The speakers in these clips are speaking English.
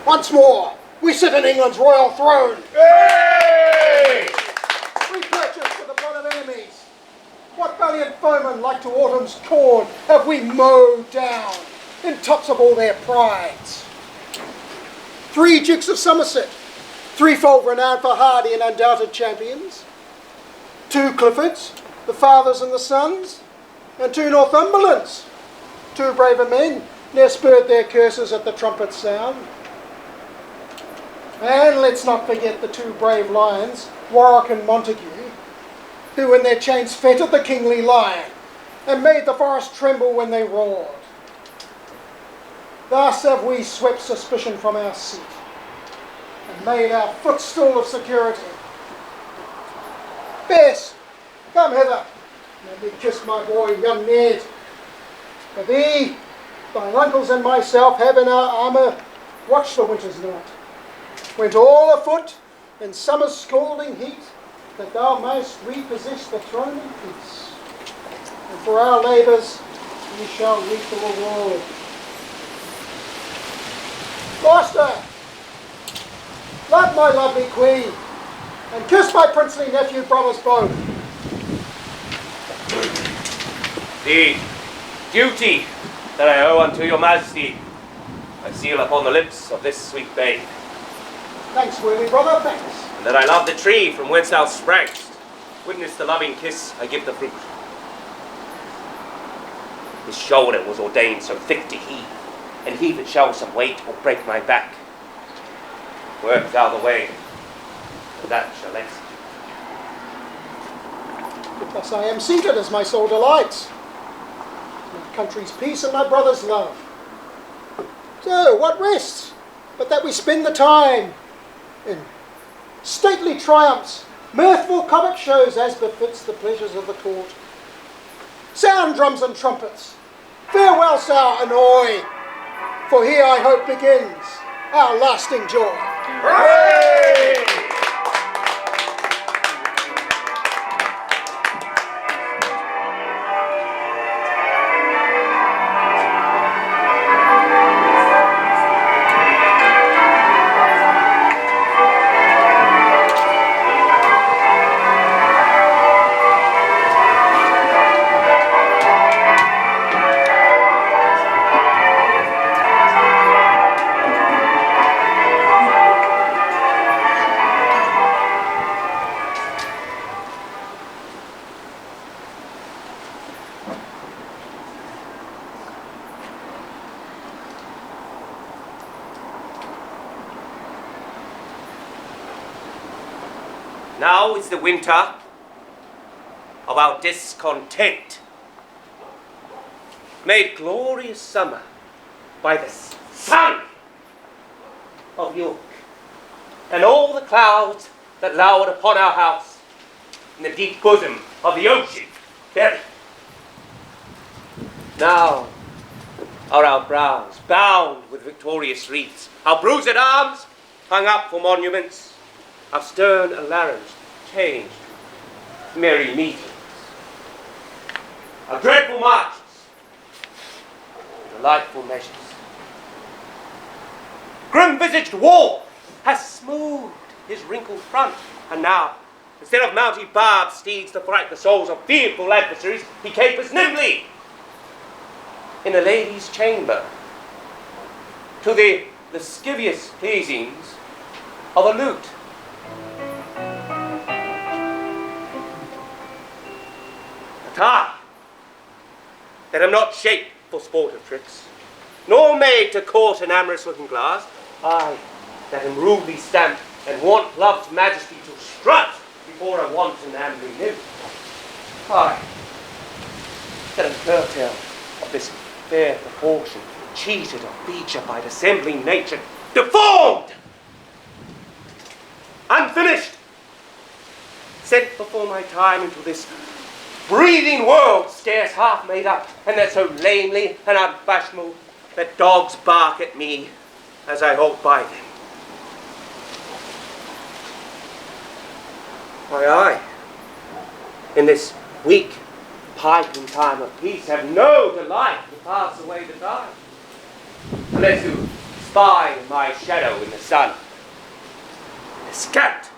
Once more, we sit in England's royal throne. Hey! We purchased with the blood of enemies. What valiant foemen like to autumn's corn have we mowed down in tops of all their prides? 3 Dukes of Somerset, threefold renowned for hardy and undoubted champions. 2 Cliffords, the fathers and the sons, and 2 Northumberlands. 2 braver men ne'er spurred their curses at the trumpet's sound. And let's not forget the 2 brave lions, Warwick and Montague, who in their chains fettered the kingly lion and made the forest tremble when they roared. Thus have we swept suspicion from our seat and made our footstool of security. Bess, come hither, let me kiss my boy, young Ned. For thee, thine uncles and myself have in our armour watched the winter's night. Went all afoot in summer's scalding heat, that thou mayst repossess the throne in peace. And for our labours we shall reap the reward. Gloucester, love my lovely queen, and kiss my princely nephew brothers both. The duty that I owe unto your majesty, I seal upon the lips of this sweet babe. Thanks, worthy brother, thanks. And that I love the tree from whence thou sprangst. Witness the loving kiss, I give the fruit. His shoulder was ordained so thick to heave, and heave it shall some weight or break my back. Work thou the way, and that shall execute. Thus I am seated as my soul delights, my country's peace and my brother's love. So, what rests but that we spend the time in stately triumphs, mirthful comic shows, as befits the pleasures of the court. Sound drums and trumpets, farewell sour annoy, for here I hope begins our lasting joy. Hooray! Now is the winter of our discontent, made glorious summer by the sun of York, and all the clouds that lowered upon our house in the deep bosom of the ocean buried. Now are our brows bound with victorious wreaths, our bruised arms hung up for monuments, our stern alarums changed to merry meetings, our dreadful marches to delightful measures. Grim-visaged war has smoothed his wrinkled front, and now, instead of mounting barbed steeds to fright the souls of fearful adversaries, he capers nimbly in a lady's chamber to the lascivious pleasings of a lute. But I, that am not shaped for sportive tricks, nor made to court an amorous looking glass, I, that am rudely stamped and want love's majesty to strut before a wanton ambling nymph, I, that am curtailed of this fair proportion, cheated of feature by dissembling nature, deformed, unfinished, sent before my time into this breathing world scarce half made up, and that so lamely and unfashionable that dogs bark at me as I hold by them. Why, I, in this weak, piping time of peace, have no delight to pass away the time, unless to spy my shadow in the sun, and escaped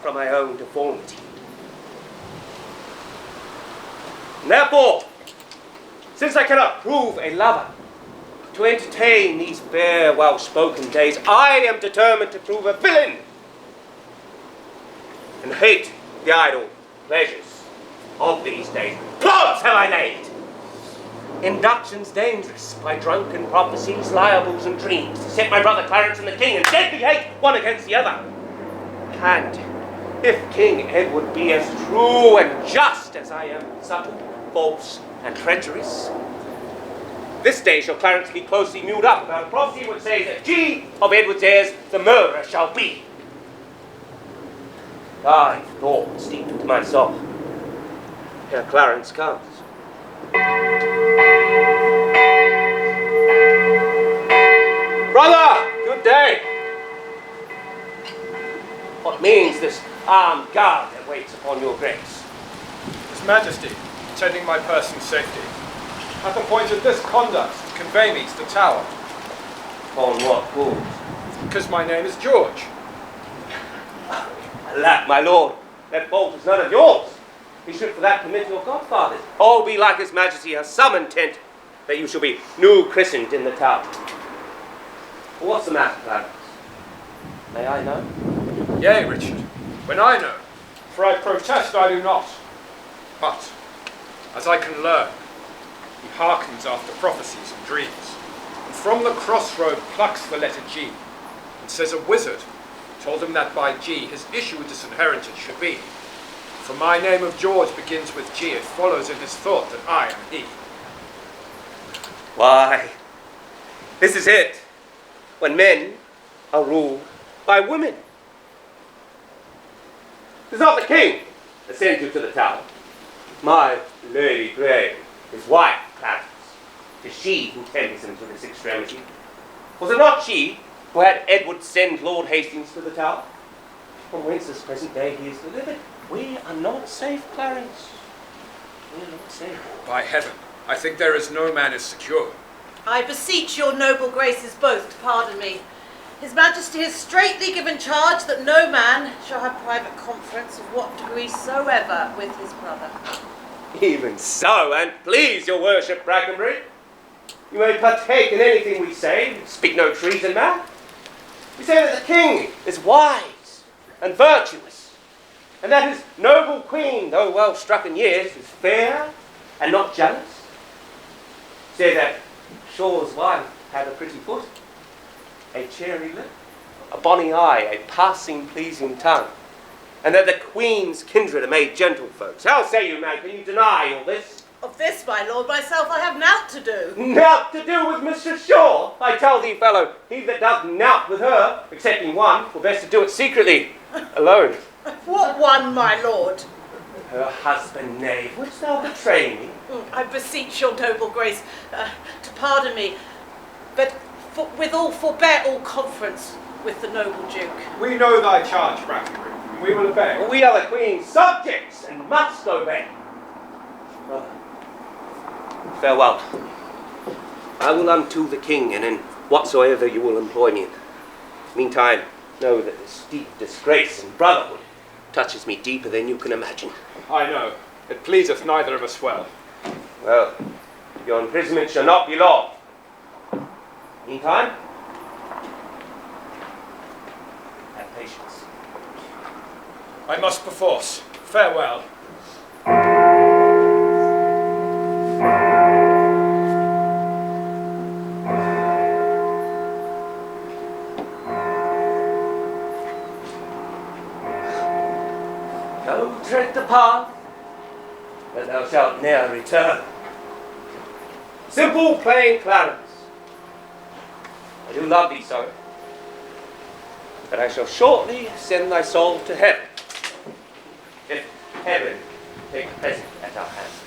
from my own deformity. And therefore, since I cannot prove a lover to entertain these fair, well-spoken days, I am determined to prove a villain and hate the idle pleasures of these days. Plots have I laid, inductions dangerous by drunken prophecies, liables, and dreams, to set my brother Clarence and the king in deadly hate one against the other. And if King Edward be as true and just as I am subtle, false, and treacherous, this day shall Clarence be closely mewed up about a prophecy which says that G of Edward's heirs the murderer shall be. I thought steeped into my soul. Here Clarence comes. Brother, good day. What means this armed guard that waits upon your grace? His Majesty, attending my person's safety, hath appointed this conduct to convey me to the Tower. Upon what cause? Because my name is George. Alack, my lord, that fault is none of yours. He should for that commit your godfathers. All be like his majesty has some intent that you shall be new christened in the tower. What's the matter, Clarence? May I know? Yea, Richard, when I know, for I protest I do not. But, as I can learn, he hearkens after prophecies and dreams, and from the crossroad plucks the letter G, and says a wizard told him that by G his issue with this inheritance should be. For my name of George begins with G, it follows in his thought that I am he. Why, this is it, when men are ruled by women. It is not the king that sends you to the tower. My Lady Grey, his wife, Clarence. It is she who tempts him to this extremity. Was it not she who had Edward send Lord Hastings to the tower? From whence this present day he is delivered. We are not safe, Clarence. We are not safe. By heaven, I think there is no man is secure. I beseech your noble graces both to pardon me. His Majesty has straitly given charge that no man shall have private conference of what degree soever with his brother. Even so, and please your worship, Brackenbury, you may partake in anything we say, speak no treason, man. We say that the king is wise and virtuous, and that his noble queen, though well struck in years, is fair and not jealous. Say that Shaw's wife had a pretty foot, a cherry lip, a bonny eye, a passing pleasing tongue, and that the queen's kindred are made gentlefolks. How say you, man? Can you deny all this? Of this, my lord, myself I have naught to do. Naught to do with Mistress Shaw? I tell thee, fellow, he that doth naught with her, excepting one, were best to do it secretly, alone. What one, my lord? Her husband, knave, wouldst thou betray me? I beseech your noble grace to pardon me, but withal forbear all conference with the noble duke. We know thy charge, Brackenbury, and we will obey. We are the queen's subjects and must obey. Brother, farewell. I will unto the king, and in whatsoever you will employ me in. Meantime, know that this deep disgrace and brotherhood touches me deeper than you can imagine. I know. It pleaseth neither of us well. Well, your imprisonment shall not be long. Meantime, have patience. I must perforce. Farewell. Go tread the path, but thou shalt ne'er return. Simple, plain Clarence, I do love thee so, but I shall shortly send thy soul to heaven, if heaven take present at our hands.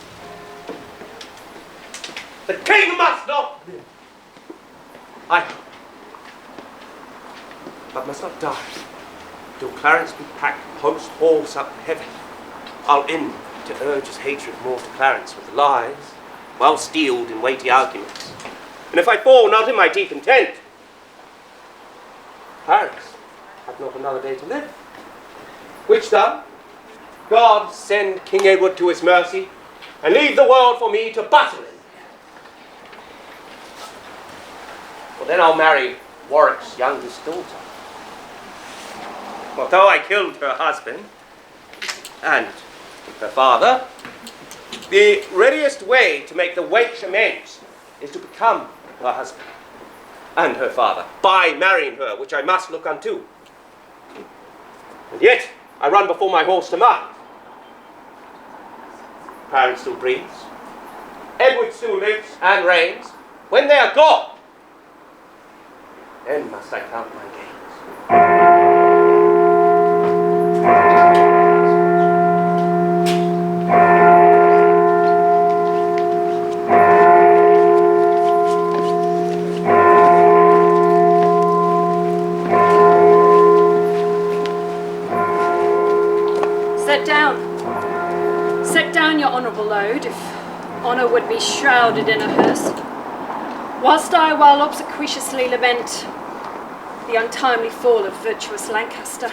The king must not live, I hope, but must not die. Till Clarence be packed post halls up to heaven, I'll end to urge his hatred more to Clarence with lies, well steeled in weighty arguments. And if I fall not in my deep intent, parents have not another day to live. Which done, God send King Edward to his mercy, and leave the world for me to battle in. Well, then I'll marry Warwick's youngest daughter. Although I killed her husband and her father, the readiest way to make the wench amends is to become her husband and her father by marrying her, which I must look unto. And yet I run before my horse to market. Parents still breathes. Edward still lives and reigns. When they are gone, then must I count my gains. Set down your honourable load, if honour would be shrouded in a hearse, whilst I obsequiously lament the untimely fall of virtuous Lancaster.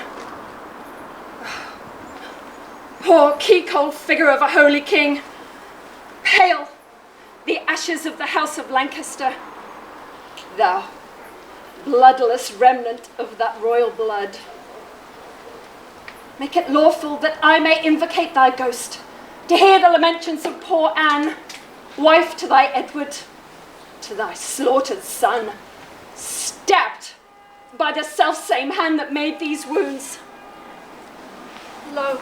Poor key-cold figure of a holy king, pale, the ashes of the house of Lancaster, thou bloodless remnant of that royal blood. Make it lawful that I may invocate thy ghost, to hear the lamentations of poor Anne, wife to thy Edward, to thy slaughtered son, stabbed by the self-same hand that made these wounds. Lo,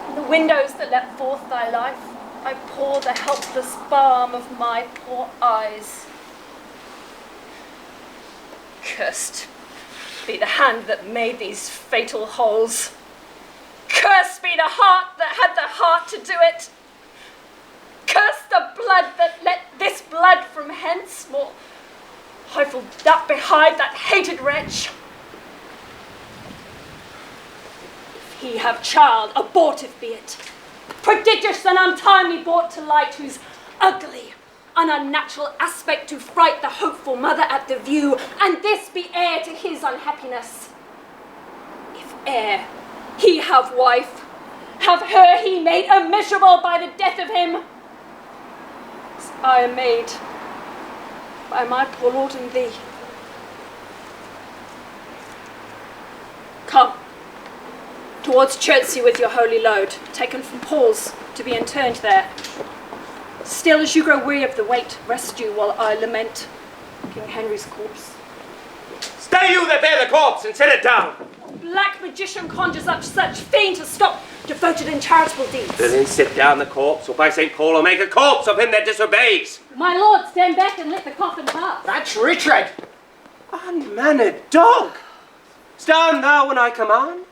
in the windows that let forth thy life, I pour the helpless balm of my poor eyes. Cursed be the hand that made these fatal holes. Cursed be the heart that had the heart to do it. Cursed the blood that let this blood from henceforth rifle that behind that hated wretch. If he have child, abortive be it, prodigious and untimely brought to light, whose ugly an unnatural aspect to fright the hopeful mother at the view, and this be heir to his unhappiness. If heir he have wife, have her he made immiserable by the death of him, as I am made by my poor lord and thee. Come towards Chertsey with your holy load, taken from Paul's to be interned there. Still, as you grow weary of the weight, rest you while I lament King Henry's corpse. Stay you that bear the corpse and set it down. Black magician conjures up such fiend to stop devoted and charitable deeds. Then sit down the corpse, or by St. Paul, I'll make a corpse of him that disobeys. My lord, stand back and let the coffin pass. That's Richard! Unmannered dog! Stand thou when I command.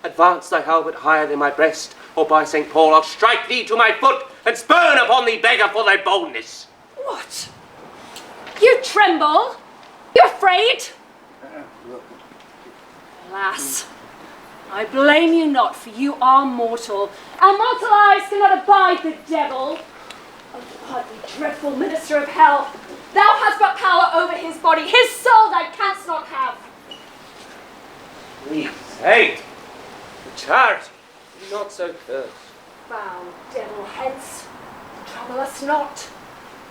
Advance thy halberd higher than my breast, or by St. Paul, I'll strike thee to my foot and spurn upon thee, beggar, for thy boldness. What? You tremble? You afraid? Alas, I blame you not, for you are mortal, and mortal eyes cannot abide the devil. O ugly, dreadful minister of hell, thou hast but power over his body, his soul thou canst not have. Please, saint, for charity, be not so cursed. Foul devil, hence, trouble us not,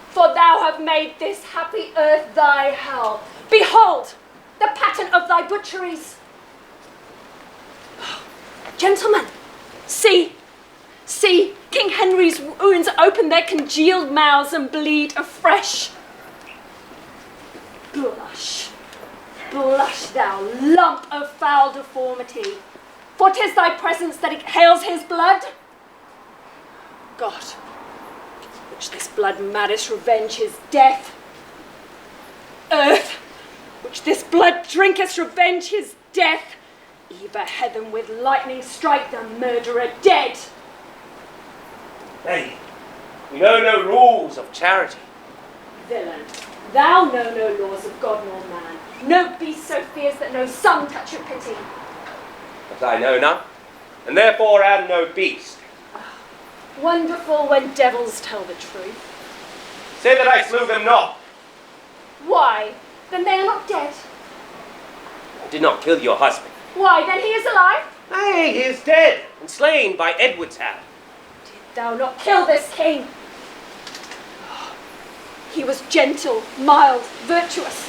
for thou have made this happy earth thy hell. Behold, the pattern of thy butcheries. Gentlemen, see, King Henry's wounds open their congealed mouths and bleed afresh. Blush, blush, thou lump of foul deformity, for 'tis thy presence that exhales his blood. God, which this blood maddest revenge his death. Earth, which this blood drinkest revenge his death. Either heaven with lightning strike the murderer dead. Nay, we know no rules of charity. Villain, thou know no laws of God nor man. No beast so fierce that no son touch your pity. But I know none, and therefore am no beast. Wonderful when devils tell the truth. Say that I slew them not. Why? Then they are not dead. did not kill your husband. Why, then he is alive? Nay, he is dead and slain by Edward's hand. Did thou not kill this king? He was gentle, mild, virtuous.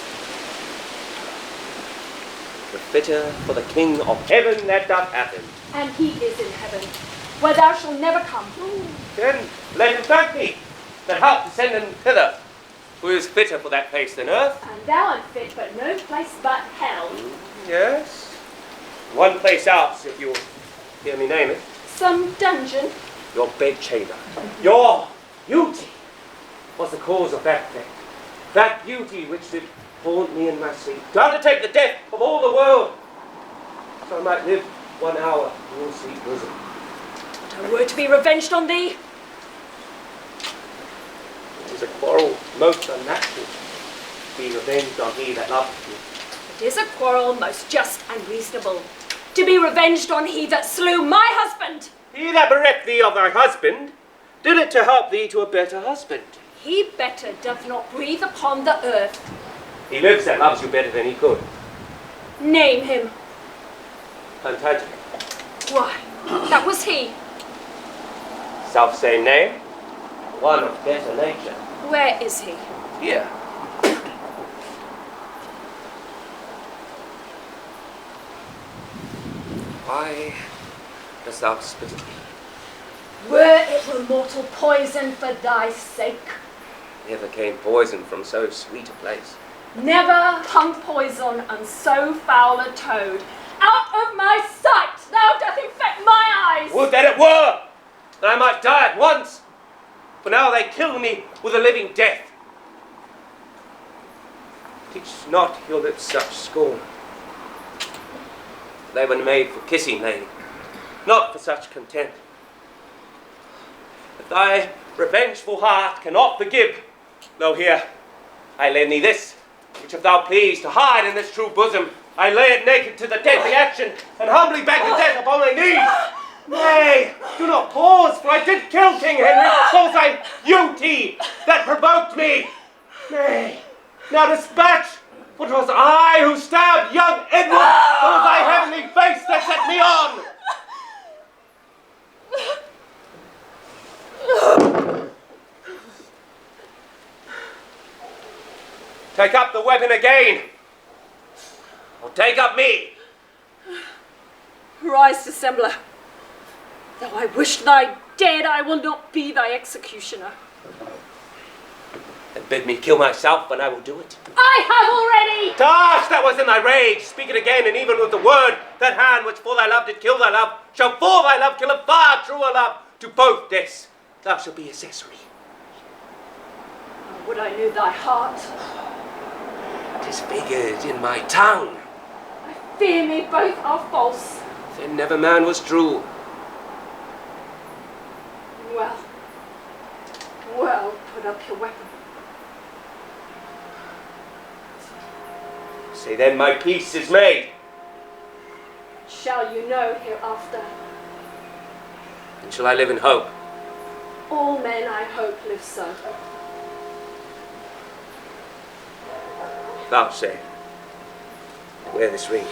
The fitter for the King of heaven that doth happen. And he is in heaven, where thou shalt never come. Then let him thank me, that helped to send him thither, who is fitter for that place than earth. And thou art fit for no place but hell. Yes. One place else, if you'll hear me name it. Some dungeon. Your bedchamber. Your beauty was the cause of that thing. That beauty which did haunt me in my sleep, to undertake the death of all the world, so I might live 1 hour in your sweet bosom. But I were to be revenged on thee. It is a quarrel most unnatural, to be revenged on he that loved me. It is a quarrel most just and reasonable, to be revenged on he that slew my husband. He that bereft thee of thy husband, did it to help thee to a better husband. He better doth not breathe upon the earth. He lives that loves you better than he could. Name him. Plantagenet. Why, that was he. Self-same name, one of better nature. Where is he? Here. Why dost thou spit at me? Were it were mortal poison for thy sake. Never came poison from so sweet a place. Never hung poison on so foul a toad. Out of my sight, thou doth infect my eyes. Would that it were, that I might die at once, for now they kill me with a living death. Teach not your lips such scorn. They were made for kissing, lady, not for such content. If thy revengeful heart cannot forgive, lo here, I lend thee this, which if thou please to hide in this true bosom, I lay it naked to the deadly action, and humbly beg to death upon my knees. Nay, do not pause, for I did kill King Henry, for thy beauty that provoked me. Nay, now dispatch, for 'twas I who stabbed young Edward, for it was thy heavenly face that set me on. Take up the weapon again, or take up me. Rise, dissembler. Though I wish thy dead, I will not be thy executioner. And bid me kill myself, and I will do it. I have already! Dash, that was in thy rage. Speak it again, and even with the word, that hand which for thy love did kill thy love, shall for thy love kill a far truer love. To both deaths thou shalt be accessory. Oh, would I knew thy heart. 'Tis figured in my tongue. I fear me both are false. Then never man was true. Well, put up your weapon. Say then my peace is made. Shall you know hereafter? And shall I live in hope? All men, I hope, live so. Thou say, wear this ring.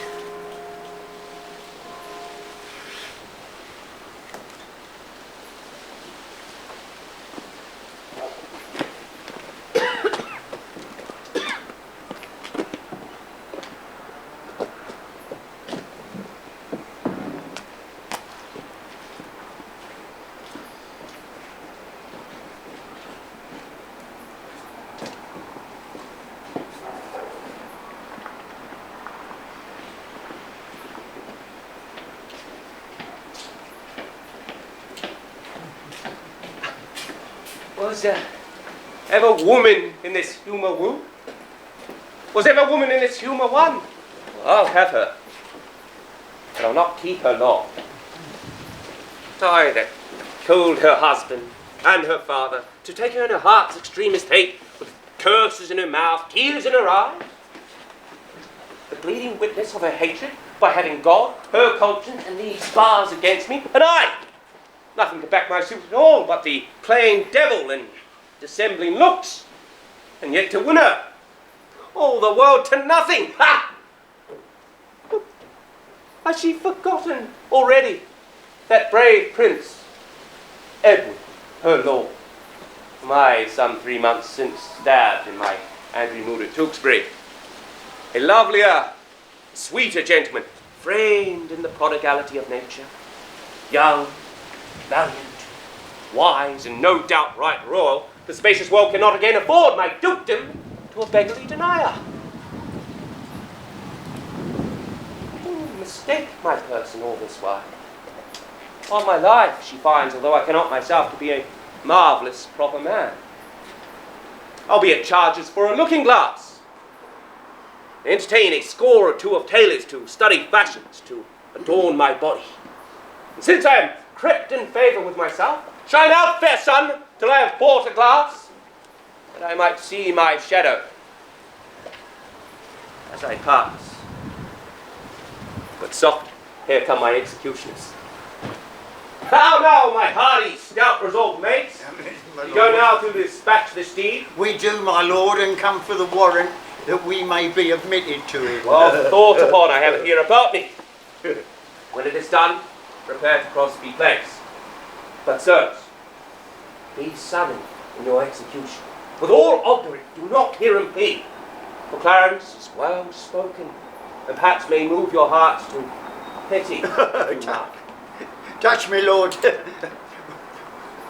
Was there ever woman in this humour woo? Was ever woman in this humour won? Well, I'll have her, but I'll not keep her long. I that told her husband and her father to take her in her heart's extremest hate, with curses in her mouth, tears in her eyes, the bleeding witness of her hatred by having God, her conscience, and these bars against me, and I, nothing to back my suit at all but the playing devil and dissembling looks, and yet to win her, all the world to nothing. Ha! Has she forgotten already that brave prince, Edward, her lord, whom I, some 3 months since, stabbed in my angry mood at Tewkesbury? A lovelier, sweeter gentleman, framed in the prodigality of nature, young, valiant, wise, and no doubt right royal, the spacious world cannot again afford my dukedom to a beggarly denier. Mistake my person all this while. On my life, she finds, although I cannot myself, to be a marvellous proper man. Albeit charges for a looking glass. Entertain a score or two of tailors to study fashions, to adorn my body. And since I am crept in favour with myself, shine out, fair sun, till I have bought a glass, that I might see my shadow as I pass. But soft, here come my executioners. How now, my hardy, stout resolved mates? You go now to dispatch this deed? We do, my lord, and come for the warrant that we may be admitted to it. Well thought upon, I have it here about me. When it is done, prepare to Crosby Place. But, sirs, be sudden in your execution. With all obdurate, do not hear him plead. For Clarence is well spoken, and perhaps may move your hearts to pity. Touch me, lord.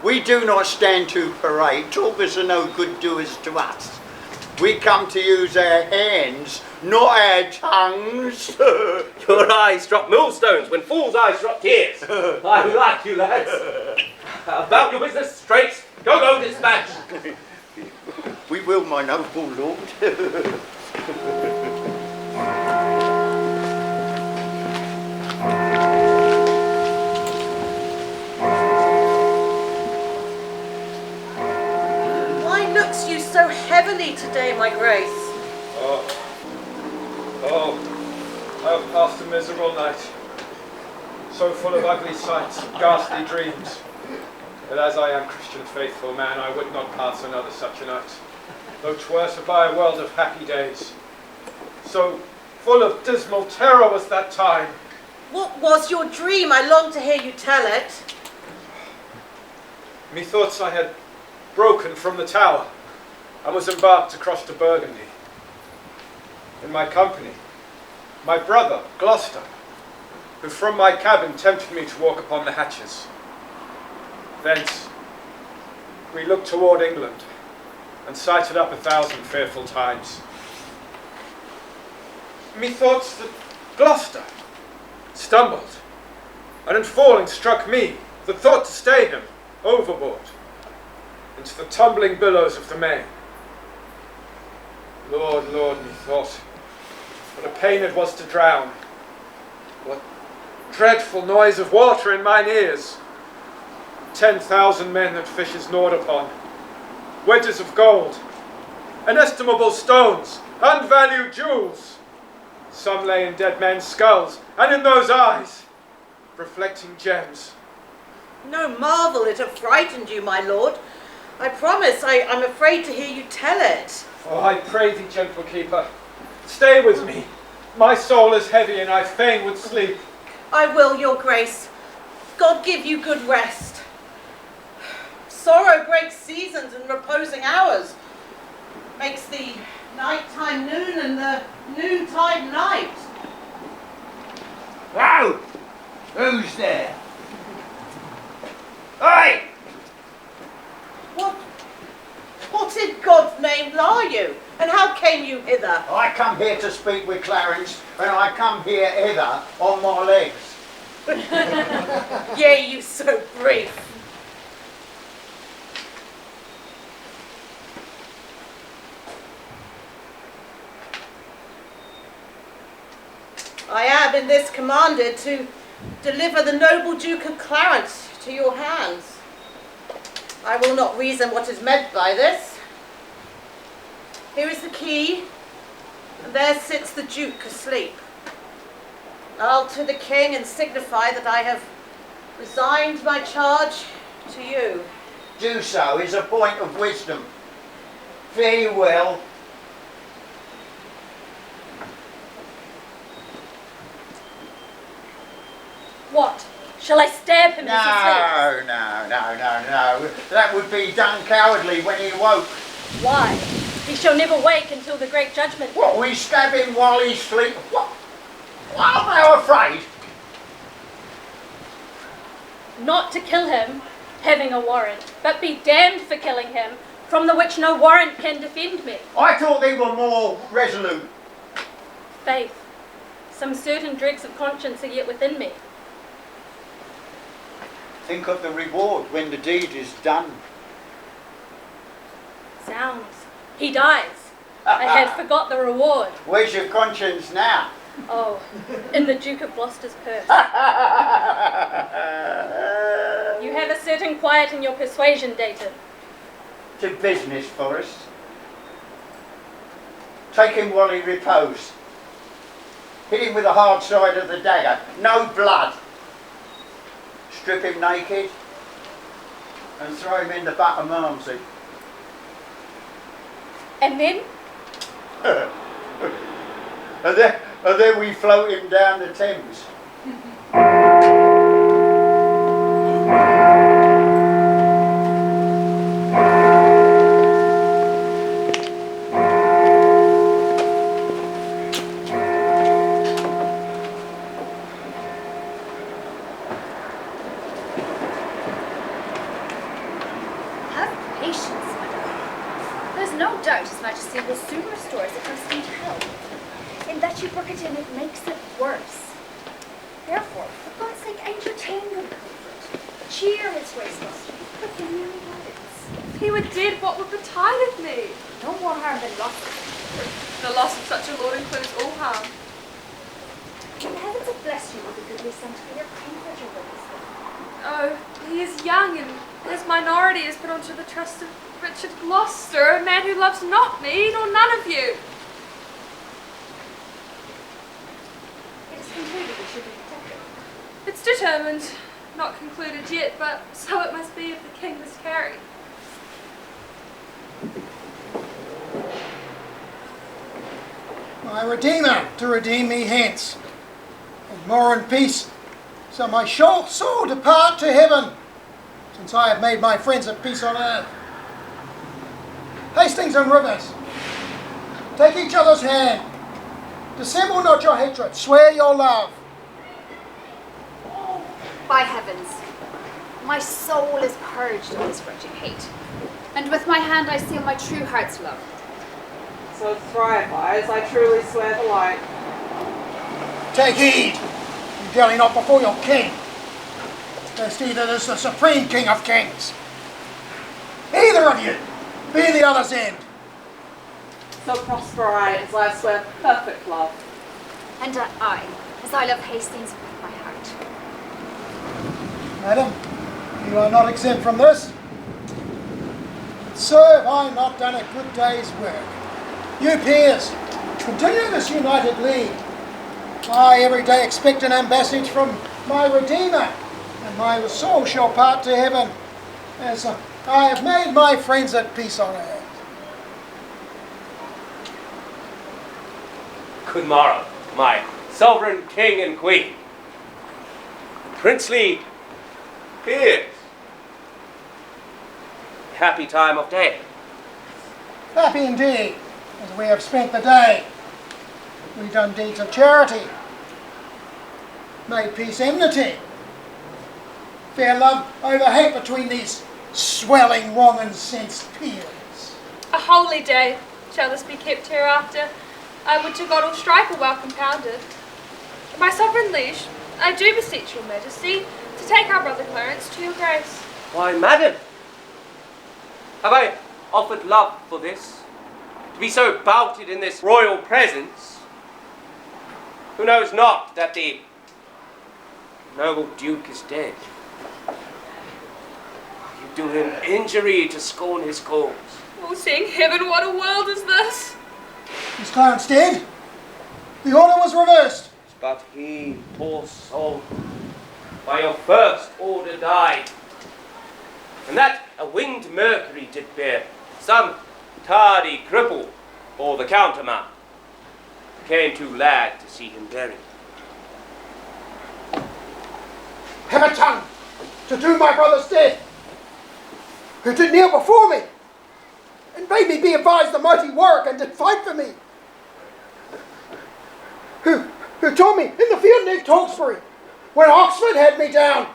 We do not stand to parade. Talkers are no good doers to us. We come to use our hands, not our tongues. Your eyes drop millstones when fools' eyes drop tears. I like you, lads. About your business, straight. Go, dispatch. We will, my noble lord. Why looks you so heavily today, my grace? I have passed a miserable night, so full of ugly sights, ghastly dreams, that as I am Christian faithful man, I would not pass another such a night, though 'twere to buy a world of happy days. So full of dismal terror was that time. What was your dream? I long to hear you tell it. Methoughts I had broken from the tower and was embarked across to Burgundy. In my company, my brother, Gloucester, who from my cabin tempted me to walk upon the hatches. Thence we looked toward England and sighted up 1,000 fearful times. Methoughts that Gloucester stumbled, and in falling struck me, that thought to stay him, overboard, into the tumbling billows of the main. Lord, methought, what a pain it was to drown. What dreadful noise of water in mine ears. 10,000 men that fishes gnawed upon, wedges of gold, inestimable stones, unvalued jewels. Some lay in dead men's skulls, and in those eyes, reflecting gems. No marvel it have frightened you, my lord. I promise I'm afraid to hear you tell it. Oh, I pray thee, gentle keeper, stay with me. My soul is heavy, and I fain would sleep. I will, your grace. God give you good rest. Sorrow breaks seasons and reposing hours, makes the nighttime noon and the noontide night. Oh! Who's there? Oi! What in God's name are you? And how came you hither? I come here to speak with Clarence, and I come here hither on my legs. Yea, you so brief. I am in this commanded to deliver the noble Duke of Clarence to your hands. I will not reason what is meant by this. Here is the key, and there sits the Duke asleep. I'll to the king and signify that I have resigned my charge to you. Do so is a point of wisdom. Fare you well. What? Shall I stab him as he sleeps? No. That would be done cowardly when he woke. Why? He shall never wake until the great judgment. What, we stab him while he's asleep? What? Are they afraid? Not to kill him, having a warrant, but be damned for killing him, from the which no warrant can defend me. I thought they were more resolute. Faith, some certain dregs of conscience are yet within me. Think of the reward when the deed is done. Sounds. He dies. I had forgot the reward. Where's your conscience now? Oh, in the Duke of Gloucester's purse. You have a certain quiet in your persuasion, Dayton. To business, Forrest. Take him while he repose. Hit him with the hard side of the dagger. No blood. Strip him naked and throw him in the butt of Malmsey. And then? and then we float him down the Thames. Have patience, madam. There's no doubt His Majesty will soon restore us at prestige health. In that you brook it in, it makes it worse. Therefore, for God's sake, entertain good comfort. Cheer His Grace Gloucester with the new words. If he were dead, what would betide of me? No more harm than loss. The loss of such a lord includes all harm. And the heavens have blessed you with a goodly son to be your comforter with this one. Oh, he is young, and his minority is put onto the trust of Richard Gloucester, a man who loves not me, nor none of you. It is concluded we should be protected. It's determined, not concluded yet, but so it must be if the king miscarry. My Redeemer to redeem me hence, and more in peace, so my soul depart to heaven, since I have made my friends at peace on earth. Hastings and Rivers, take each other's hand, dissemble not your hatred, swear your love. By heavens, my soul is purged of this grudging hate, and with my hand I seal my true heart's love. So thrive I, as I truly swear the like. Take heed, you dally not before your king, lest either is the supreme king of kings. Either of you, be the other's end. So prosper I, as I swear perfect love. And I, as I love Hastings with my heart. Madam, you are not exempt from this. Sir, have I not done a good day's work? You peers, continue this united league. I every day expect an ambassage from my Redeemer, and my soul shall part to heaven, as I have made my friends at peace on earth. Good morrow, my sovereign king and queen, princely peers. Happy time of day. Happy indeed, as we have spent the day. We've done deeds of charity, made peace enmity, fair love over hate between these swelling, wrong and sensed peers. A holy day shall this be kept hereafter. I would to God all strife were well compounded. My sovereign liege, I do beseech your majesty to take our brother Clarence to your grace. Why, madam, have I offered love for this? To be so bouted in this royal presence? Who knows not that the noble duke is dead? You do him injury to scorn his cause. Oh, seeing heaven, what a world is this! Is Clarence dead? The order was reversed. But he, poor soul, by your first order died. And that a winged Mercury did bear, some tardy cripple, or the countermount, came too lad to see him buried. have a tongue to do my brother's death, who did kneel before me, and bade me be advised the mighty Warwick and did fight for me, who told me in the field near Tewkesbury, when Oxford had me down,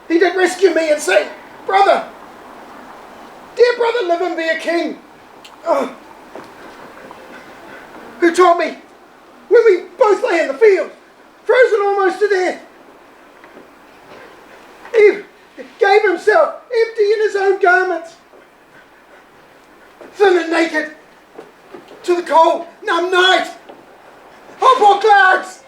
he did rescue me and say, brother, dear brother, live and be a king. Oh. Who told me, when we both lay in the field, frozen almost to death, he gave himself empty in his own garments, thin and naked, to the cold, numb night. Oh, poor Clarence!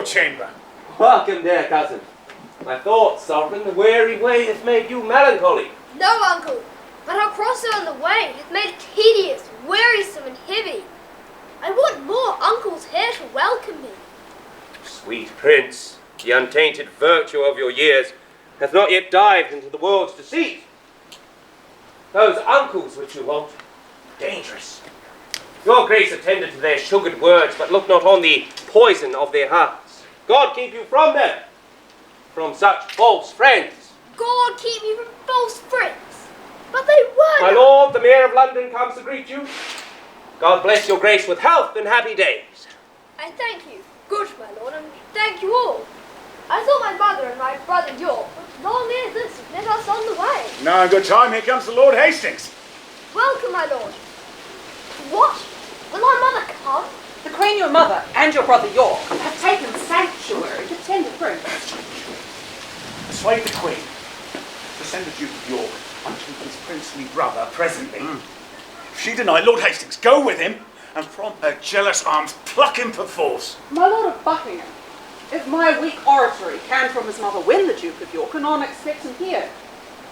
Chamber. Welcome there, cousin. My thoughts, Sovereign, the weary way hath made you melancholy. No, uncle, but our crossing on the way hath made it tedious, wearisome, and heavy. I want more uncles here to welcome me. Sweet prince, the untainted virtue of your years hath not yet dived into the world's deceit. Those uncles which you want, dangerous. Your grace attended to their sugared words, but look not on the poison of their hearts. God keep you from them, from such false friends. God keep me from false friends. But they were. My lord, the Mayor of London comes to greet you. God bless your grace with health and happy days. I thank you, good my lord, and thank you all. I thought my mother and my brother York would long ere this have met us on the way. Now, good time, here comes the Lord Hastings. Welcome, my lord. What? Will our mother come? The Queen, your mother, and your brother York have taken sanctuary to tend the prince. Persuade the Queen to send the Duke of York unto his princely brother presently. If she deny, Lord Hastings, go with him, and from her jealous arms pluck him perforce. My Lord of Buckingham, if my weak oratory can from his mother win the Duke of York, anon expect him here.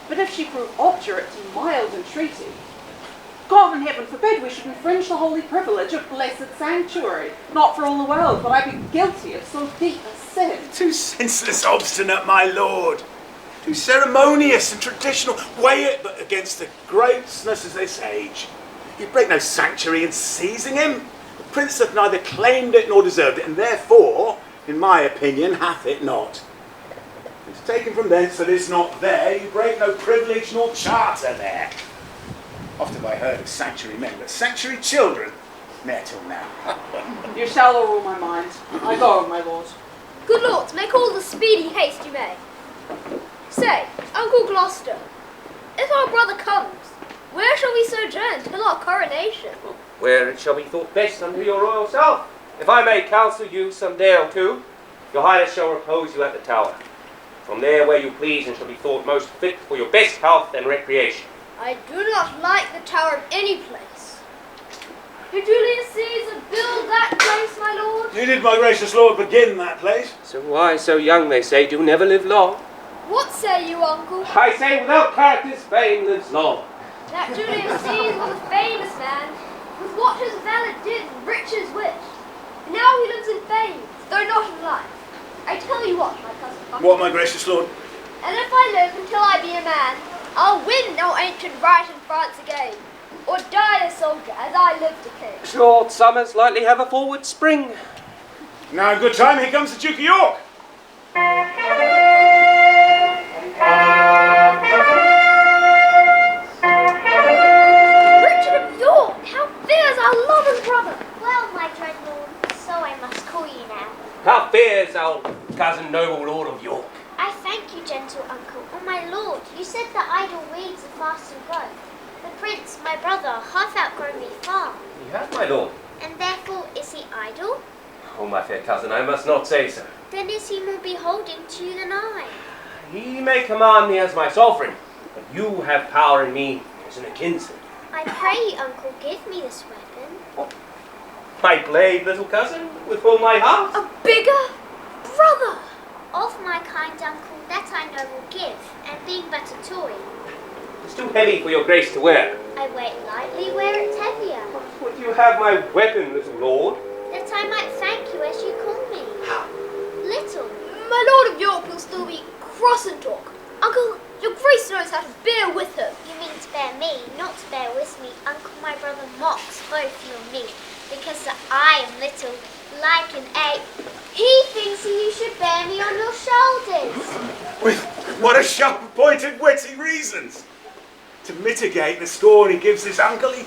But if she prove obdurate to mild entreaty, God in heaven forbid we should infringe the holy privilege of blessed sanctuary. Not for all the world would I be guilty of so deep a sin. Too senseless, obstinate, my lord. Too ceremonious and traditional. Weigh it but against the greatness of this age. You break no sanctuary in seizing him. The prince hath neither claimed it nor deserved it, and therefore, in my opinion, hath it not. It's taken from thence that is not there. You break no privilege nor charter there. Oft have I heard of sanctuary men, but sanctuary children, ne'er till now. You shall all rule my mind. I go, my lord. Good lords, make all the speedy haste you may. Say, Uncle Gloucester, if our brother comes, where shall we sojourn till our coronation? Where it shall be thought best unto your royal self. If I may counsel you some day or two, your highness shall repose you at the Tower. From there where you please, and shall be thought most fit for your best health and recreation. I do not like the Tower of any place. Did Julius Caesar build that place, my lord? You did, my gracious lord, begin that place. So why, so young, they say, do never live long. What say you, uncle? I say, without characters, fame lives long. That Julius Caesar was a famous man, with what his valour did, riches wished. And now he lives in fame, though not in life. I tell you what, my cousin Buckingham. What, my gracious lord? And if I live until I be a man, I'll win no ancient right in France again, or die a soldier as I lived a king. Short summers lightly have a forward spring. Now, good time, here comes the Duke of York. Richard of York, how fares our loving brother? Well, my dread lord, so I must call you now. How fares our cousin noble lord of York? I thank you, gentle uncle. Oh, my lord, you said that idle weeds are fast and grow. The prince, my brother, hath outgrown me far. He hath, my lord. And therefore is he idle? Oh, my fair cousin, I must not say so. Then is he more beholding to you than I? He may command me as my sovereign, but you have power in me as in a kinsman. I pray you, uncle, give me this weapon. My brave little cousin, with all my heart. A bigger brother! Of my kind uncle, that I know will give, and being but a toy, It's too heavy for your grace to wear. I wear it lightly, wear it heavier, Would you have my weapon, little lord? that I might thank you as you call me. How? Little. My Lord of York will still be cross and talk. Uncle, your grace knows how to bear with him. You mean to bear me, not to bear with me. Uncle, my brother mocks both you and me, because that I am little, like an egg. He thinks that you should bear me on your shoulders. With what a sharp-pointed, witty reasons! To mitigate the scorn he gives his uncle, he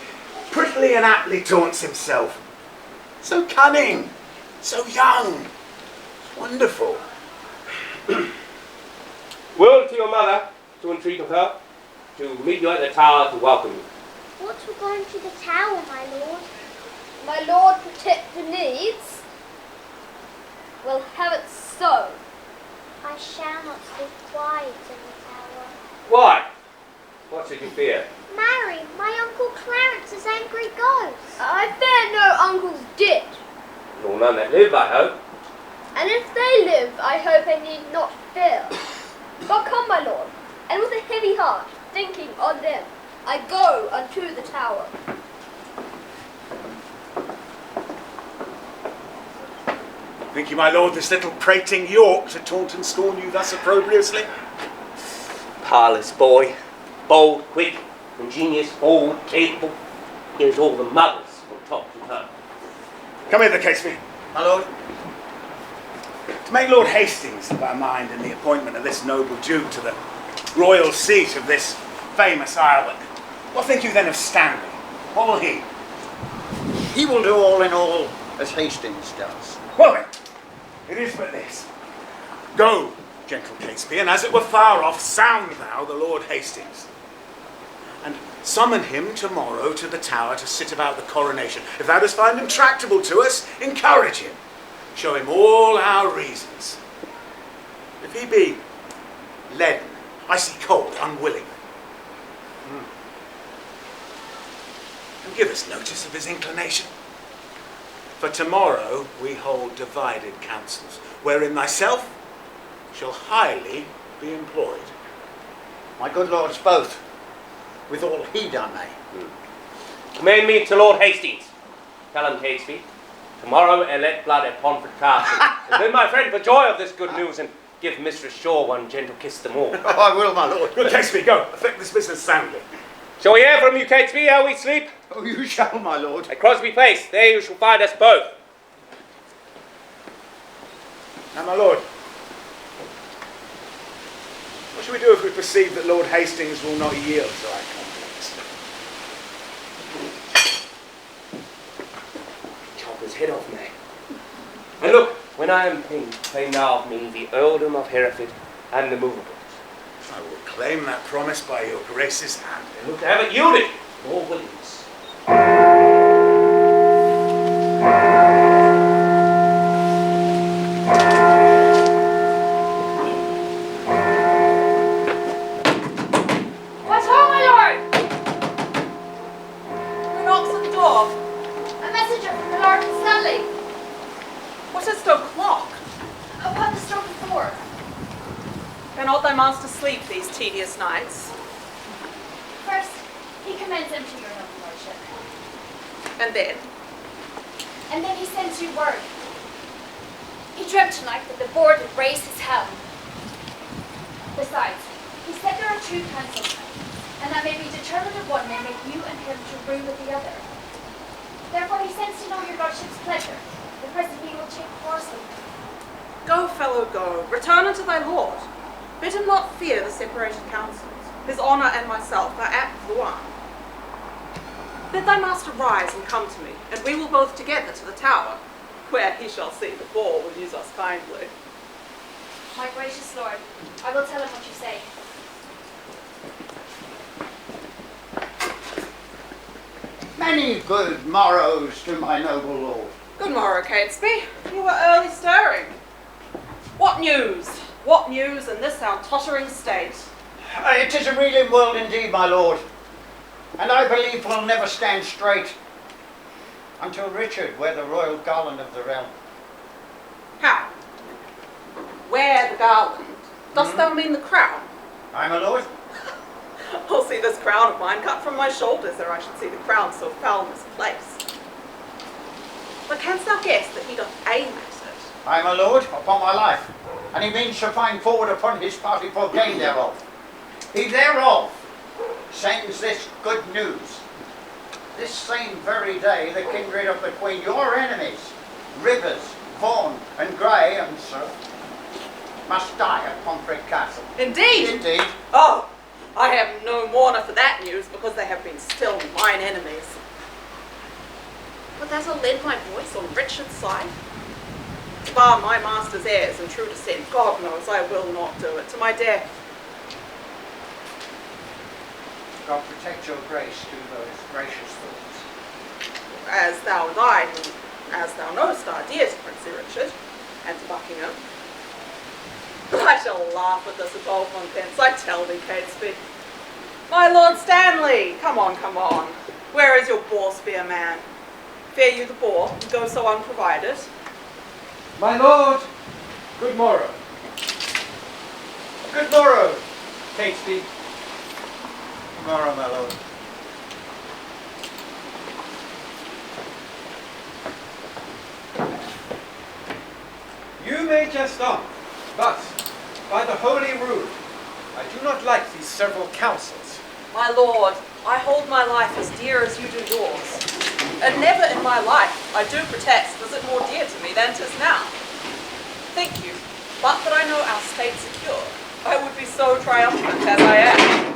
prettily and aptly taunts himself. So cunning, so young, wonderful. Will to your mother to entreat of her to meet you at the tower to welcome you. What, we're going to the tower, my lord? My Lord protect the needs. We'll have it so. I shall not sleep quiet in the tower. Why? What should you fear? Marry, my Uncle Clarence's angry ghost. I fear no uncle's dead. Nor none that live, I hope. And if they live, I hope I need not fear. But come, my lord, and with a heavy heart, thinking on them, I go unto the tower. Think you, my lord, this little prating York to taunt and scorn you thus opprobriously? Parlous boy, bold, quick, ingenious, bold, capable. Here's all the mothers from top to her. Come hither, Catesby. My lord, To make Lord Hastings of our mind in the appointment of this noble Duke to the royal seat of this famous isle, what think you then of Stanley? What will he? he will do all in all as Hastings does. Well then, it is but this. Go, gentle Catesby, and as it were far off, sound thou the Lord Hastings. And summon him tomorrow to the tower to sit about the coronation. If thou dost find him tractable to us, encourage him. Show him all our reasons. If he be leaden, icy cold, unwilling, and give us notice of his inclination. For tomorrow we hold divided councils, wherein thyself shall highly be employed. My good lords both, with all he done, Commend me to Lord Hastings. Tell him, Catesby, tomorrow let blood at Pomfret Castle. And then, my friend, for joy of this good news, and give Mistress Shaw one gentle kiss them all. Oh, I will, my lord. Good Catesby, go, effect this business soundly. Shall we hear from you, Catesby, how we sleep? Oh, you shall, my lord. At Crosby Place, there you shall find us both. Now, my lord, what shall we do if we perceive that Lord Hastings will not yield to our confidence? Chop his head off, man. And look, when I am king, claim now of me the earldom of Hereford and the movables. I will claim that promise by your grace's hand. And look to have it yielded, Lord Williams. What's wrong, my lord? Who knocks at the door? A messenger from the Lord Stanley. What is the clock? Upon the stroke of 4. Cannot thy master sleep these tedious nights? First, he commends him to your noble lordship. And then? And then he sends you word. He dreamt tonight that the board would raise his helm. Besides, he said there are 2 councils, and that may be determined of one may make you and him to rule with the other. Therefore he sends to know your lordship's pleasure. The present meeting will take coarsely. Go, fellow, go. Return unto thy lord. Bid him not fear the separated councils. His honour and myself are apt for one. Bid thy master rise and come to me, and we will both together to the tower, where he shall see the ball will use us kindly. My gracious lord, I will tell him what you say. Many good morrows to my noble lord. Good morrow, Catesby. You were early stirring. What news? What news in this our tottering state? It is a reeling world indeed, my lord, and I believe will never stand straight. until Richard wear the royal garland of the realm. How? Wear the garland? Dost thou mean the crown? Aye, my lord. I'll see this crown of mine cut from my shoulders, ere I should see the crown so foul misplaced. But canst thou guess that he doth aim at it? Aye, my lord, upon my life. And he means to find forward upon his party for gain thereof. He thereof sends this good news. This same very day, the kindred of the Queen, your enemies, Rivers, Vaughan, and Grey, and so, must die at Pomfret Castle. Indeed? Indeed. Oh, I have no mourner for that news, because they have been still mine enemies. But that I lend my voice on Richard's side? To bar my master's heirs in true descent, God knows I will not do it, to my death. God protect your grace to those gracious thoughts. As thou and I, who, as thou knowest, are dear to Prince Richard, and to Buckingham. I shall laugh at this at all contents, I tell thee, Catesby. My Lord Stanley, come on, come on. Where is your boar spear man? Fear you the boar, and go so unprovided? My lord, good morrow. Good morrow, Catesby. Tomorrow, my lord. You may jest on, but by the holy rule, I do not like these several councils. My lord, I hold my life as dear as you do yours. And never in my life, I do protest, was it more dear to me than 'tis now. Think you, but that I know our state secure, I would be so triumphant as I am.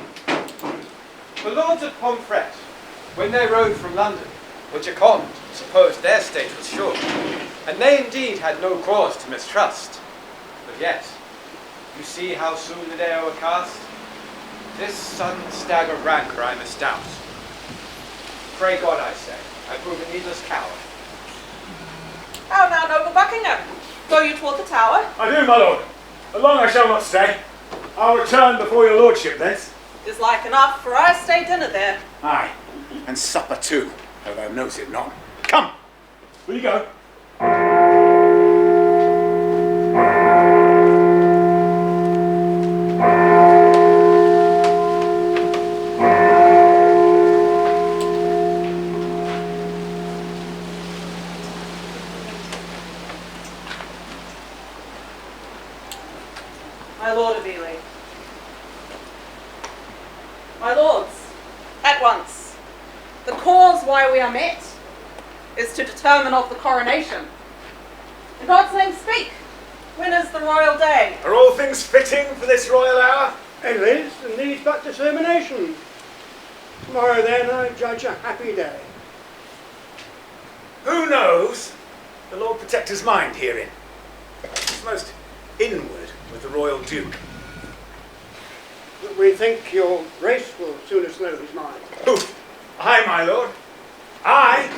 The lords of Pomfret, when they rode from London, were jocund, supposed their state was sure, and they indeed had no cause to mistrust. But yet, you see how soon the day overcast? This sudden stagger of rancour I misdoubt. Pray God, I say, I prove a needless coward. How now, noble Buckingham? Go you toward the tower? I do, my lord. Long I shall not stay. I'll return before your lordship thence. 'Tis like enough, for I stay dinner there. Aye, and supper too, though thou knows it not. Come, will you go? My lord of Ely. My lords, at once. The cause why we are met is to determine of the coronation. In God's name speak. When is the royal day? Are all things fitting for this royal hour? It is, and needs but determination. Tomorrow then I judge a happy day. Who knows? The Lord Protector's mind herein. It's most inward with the royal duke. But we think your grace will soonest know his mind. Who? I, my lord. I?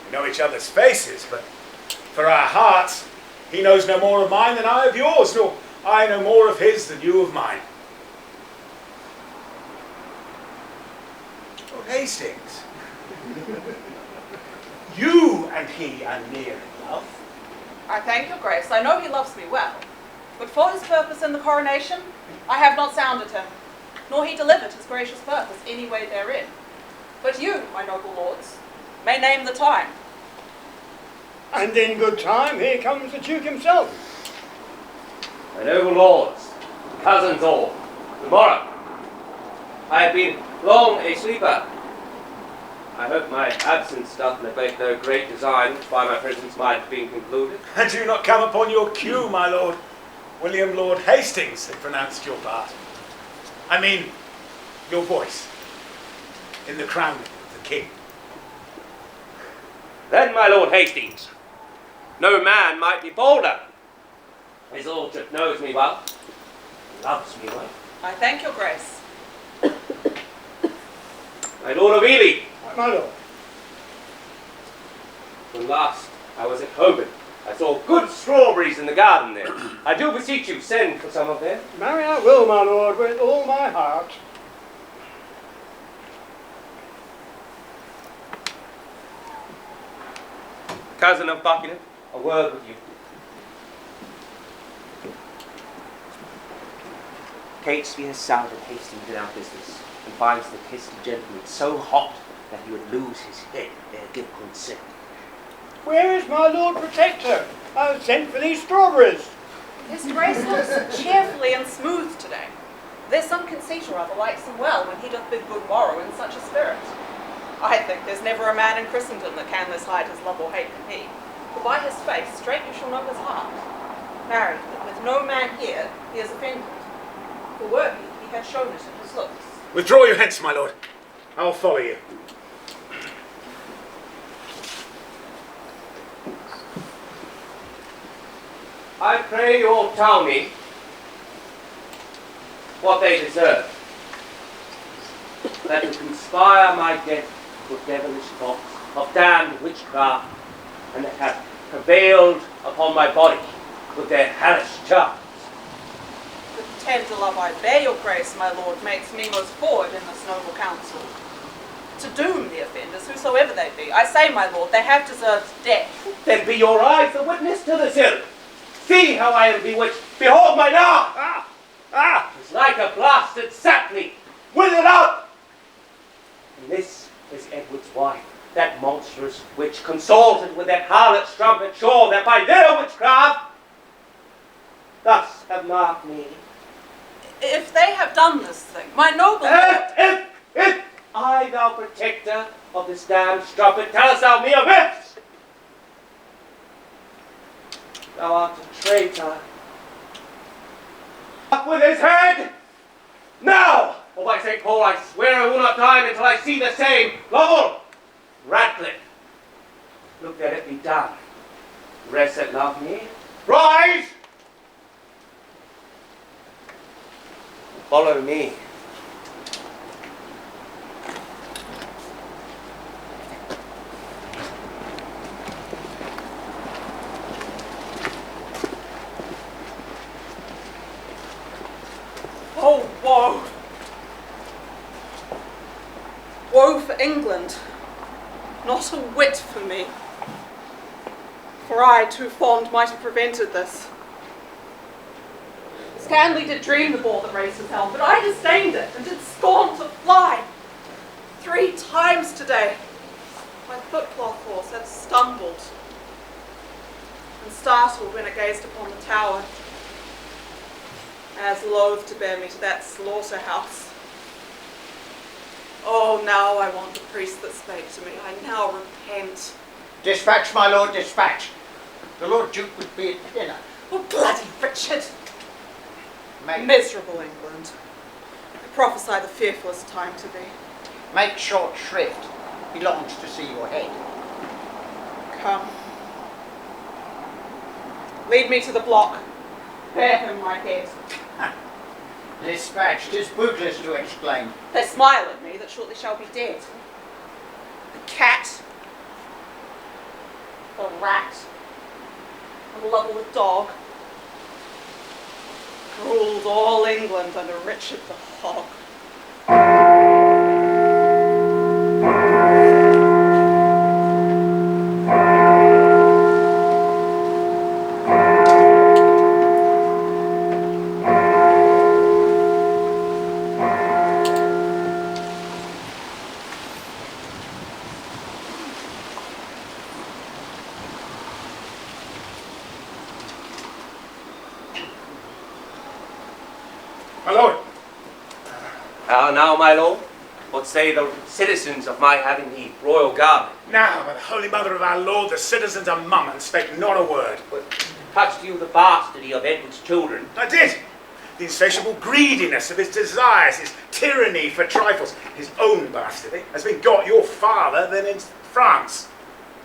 We know each other's faces, but for our hearts, he knows no more of mine than I of yours, nor I no more of his than you of mine. Lord Hastings, you and he are near in love. I thank your grace. I know he loves me well. But for his purpose in the coronation, I have not sounded him, nor he delivered his gracious purpose any way therein. But you, my noble lords, may name the time. And in good time, here comes the Duke himself. My noble lords, cousins all, tomorrow. I have been long a sleeper. I hope my absence doth neglect no great design which by my presence might have been concluded. And you not come upon your cue, my lord. William Lord Hastings had pronounced your part. I mean, your voice in the crowning of the king. Then, my Lord Hastings, no man might be bolder. His lordship knows me well, loves me well. I thank your grace. My Lord of Ely, My lord. when last I was at Holborn, I saw good strawberries in the garden there. I do beseech you, send for some of them. Marry I will, my lord, with all my heart. Cousin of Buckingham, a word with you. Catesby has sounded Hastings in our business, and finds the hasty gentleman so hot that he would lose his head ere give consent. Where is my Lord Protector? I have sent for these strawberries. His Grace looks cheerfully and smooth today. There's some conceit or other likes him well when he doth bid good morrow in such a spirit. I think there's never a man in Christendom that can less hide his love or hate than he. For by his face straight you shall know his heart. Marry, that with no man here he is offended. For were he had shown it in his looks. Withdraw you hence, my lord. I will follow you. I pray you all tell me what they deserve. That to conspire my death with devilish thoughts of damned witchcraft, and that have prevailed upon my body with their hellish charms. The tender love I bear your grace, my lord, makes me most forward in this noble council. To doom the offenders, whosoever they be, I say, my lord, they have deserved death. Then be your eyes the witness to this ill. See how I am bewitched. Behold my now. It's like a blasted sapling, withered up. And this is Edward's wife, that monstrous witch, consorted with that harlot strumpet sure that by their witchcraft thus have marked me. If they have done this thing, my noble... If I, thou protector of this damned strumpet, tellest thou me of it? Thou art a traitor. Up with his head! Now! Oh, by St. Paul, I swear I will not dine until I see the same. Lovell! Ratcliffe! Look that it be done. Rest that love me. Rise! Follow me. Oh, woe! Woe for England, not a whit for me. For I, too fond, might have prevented this. Stanley did dream the ball that races held, but I disdained it and did scorn to fly. 3 times today, my footcloth horse had stumbled and startled when it gazed upon the tower, as loath to bear me to that slaughterhouse. Oh, now I want the priest that spake to me. I now repent. Dispatch, my lord, dispatch. The Lord Duke would be at dinner. Oh, bloody Richard! Make, Miserable England. I prophesy the fearfulest time to thee. make short shrift. He longs to see your head. Come. Lead me to the block. Bear him my head. Dispatch, 'tis bootless to exclaim. They smile at me that shortly shall be dead. The cat, the rat, and Lovell the dog ruled all England under Richard the Hog. My lord. Now, my lord, what say the citizens of my having the royal guard? Now, by the Holy Mother of our Lord, the citizens are mum and spake not a word. But touched you the bastardy of Edward's children? I did. The insatiable greediness of his desires, his tyranny for trifles, his own bastardy, has been got your father than in France.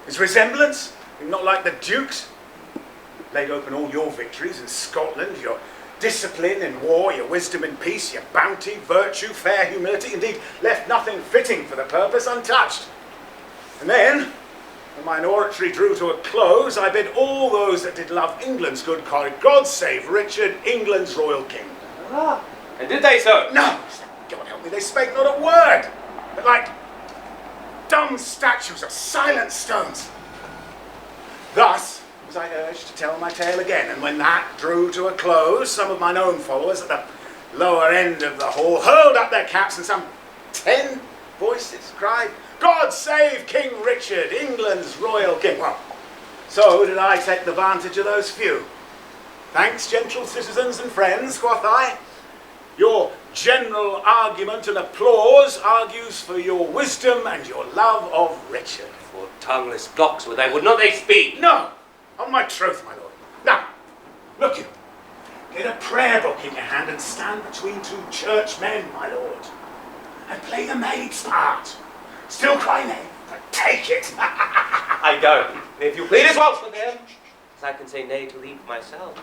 His resemblance, not like the Duke's, laid open all your victories in Scotland, your discipline in war, your wisdom in peace, your bounty, virtue, fair humility, indeed left nothing fitting for the purpose untouched. And then, when mine oratory drew to a close, I bid all those that did love England's good cause, God save Richard, England's royal king. Ah, and did they so? No, God help me, they spake not a word, but like dumb statues or silent stones. Thus was I urged to tell my tale again, and when that drew to a close, some of mine own followers at the lower end of the hall hurled up their caps, and some 10 voices cried, "God save King Richard, England's royal king." Well, so did I take the vantage of those few. "Thanks, gentle citizens and friends," quoth I. "Your general argument and applause argues for your wisdom and your love of Richard." For tongueless blocks would not they speak? "No, on my troth, my lord. Now, look you, get a prayer book in your hand and stand between two churchmen, my lord, and play the maid's part. Still cry nay, but take it." I go. If you plead as well for them, as I can say nay to leave myself.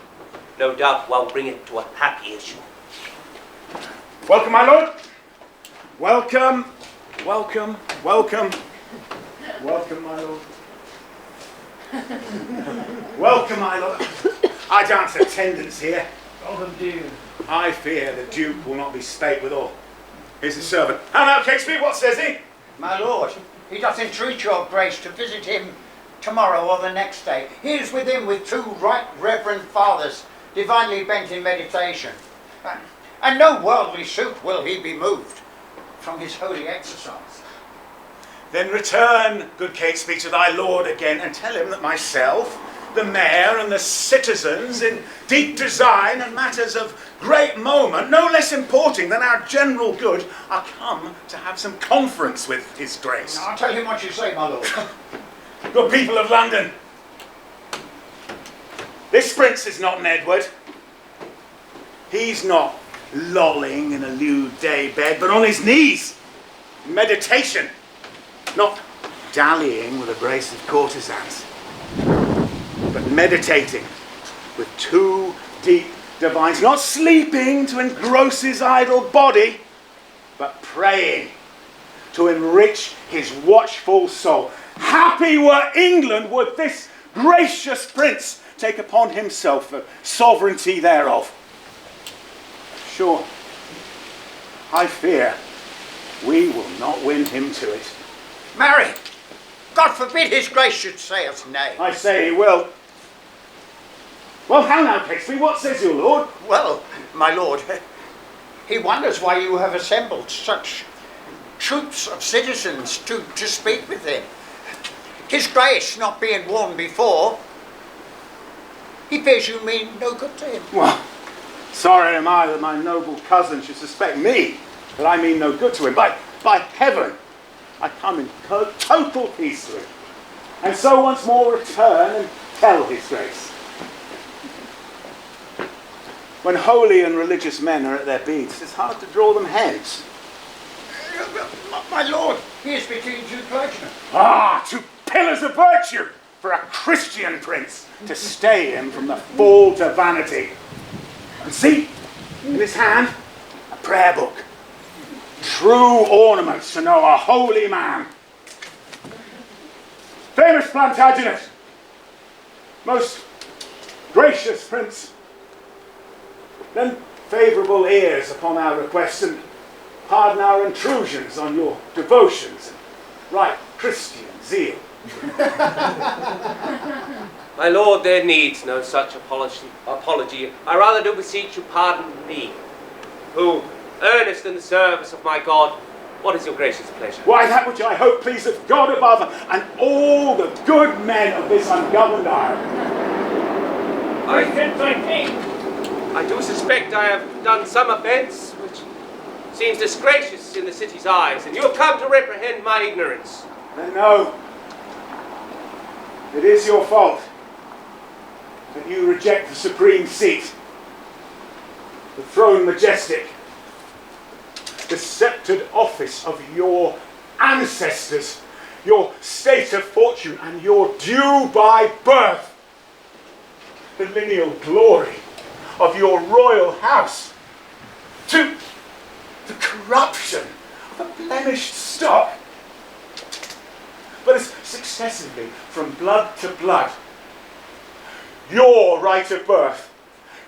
No doubt will bring it to a happy issue. "Welcome, my lord. Welcome, welcome, welcome. Welcome, my lord. Welcome, my lord. I dance attendance here. Welcome to you. I fear the Duke will not be spake withal. Here's the servant. How now, Catesby, what says he?" My lord, he doth entreat your grace to visit him tomorrow or the next day. He is with him with 2 right reverend fathers, divinely bent in meditation. And no worldly suit will he be moved from his holy exercise. "Then return, good Catesby, to thy lord again, and tell him that myself, the mayor, and the citizens, in deep design and matters of great moment, no less importing than our general good, are come to have some conference with his grace." Now, I'll tell him what you say, my lord. "Good people of London, this prince is not an Edward. He's not lolling in a lewd day bed, but on his knees, in meditation, not dallying with a brace of courtesans, but meditating with 2 deep divines, not sleeping to engross his idle body, but praying to enrich his watchful soul. Happy were England would this gracious prince take upon himself the sovereignty thereof. Sure, I fear we will not win him to it." Marry, God forbid his grace should say us nay. "I say he will." "Well, how now, Catesby, what says your lord?" Well, my lord, he wonders why you have assembled such troops of citizens to speak with him. His grace not being warned before, he fears you mean no good to him. "Well, sorry am I that my noble cousin should suspect me that I mean no good to him. By heaven, I come in total peace to him, and so once more return and tell his grace. When holy and religious men are at their beads, it's hard to draw them hence." My lord, he is between 2 clergymen. "Ah, 2 pillars of virtue for a Christian prince to stay him from the fall to vanity. And see, in his hand, a prayer book. True ornaments to know a holy man. Famous Plantagenet, most gracious prince, lend favourable ears upon our request and pardon our intrusions on your devotions and right Christian zeal." My lord, there needs no such apology. I rather do beseech you pardon me, who, earnest in the service of my God, what is your gracious pleasure? "Why, that which I hope pleaseth God above, and all the good men of this ungoverned isle." I do suspect I have done some offence which seems disgracious in the city's eyes, and you have come to reprehend my ignorance. "Then no, it is your fault that you reject the supreme seat, the throne majestic, the sceptred office of your ancestors, your state of fortune, and your due by birth, the lineal glory of your royal house, to the corruption of a blemished stock, but as successively from blood to blood, your right of birth,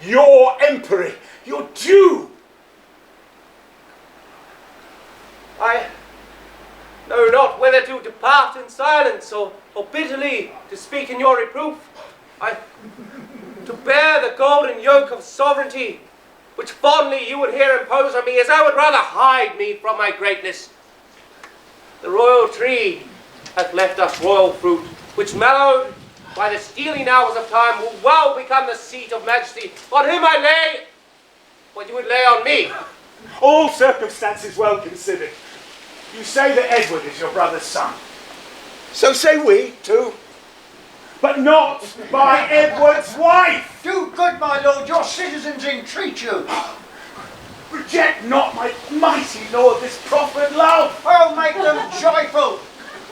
your empery, your due. know not whether to depart in silence or bitterly to speak in your reproof. To bear the golden yoke of sovereignty, which fondly you would hear impose on me, as I would rather hide me from my greatness. The royal tree hath left us royal fruit, which mellowed by the stealing hours of time will well become the seat of majesty, on whom I lay what you would lay on me. All circumstances well considered. You say that Edward is your brother's son. So say we, too. But not by Edward's wife. Do good, my lord, your citizens entreat you. Reject not, my mighty lord, this proffered love. Oh, make them joyful.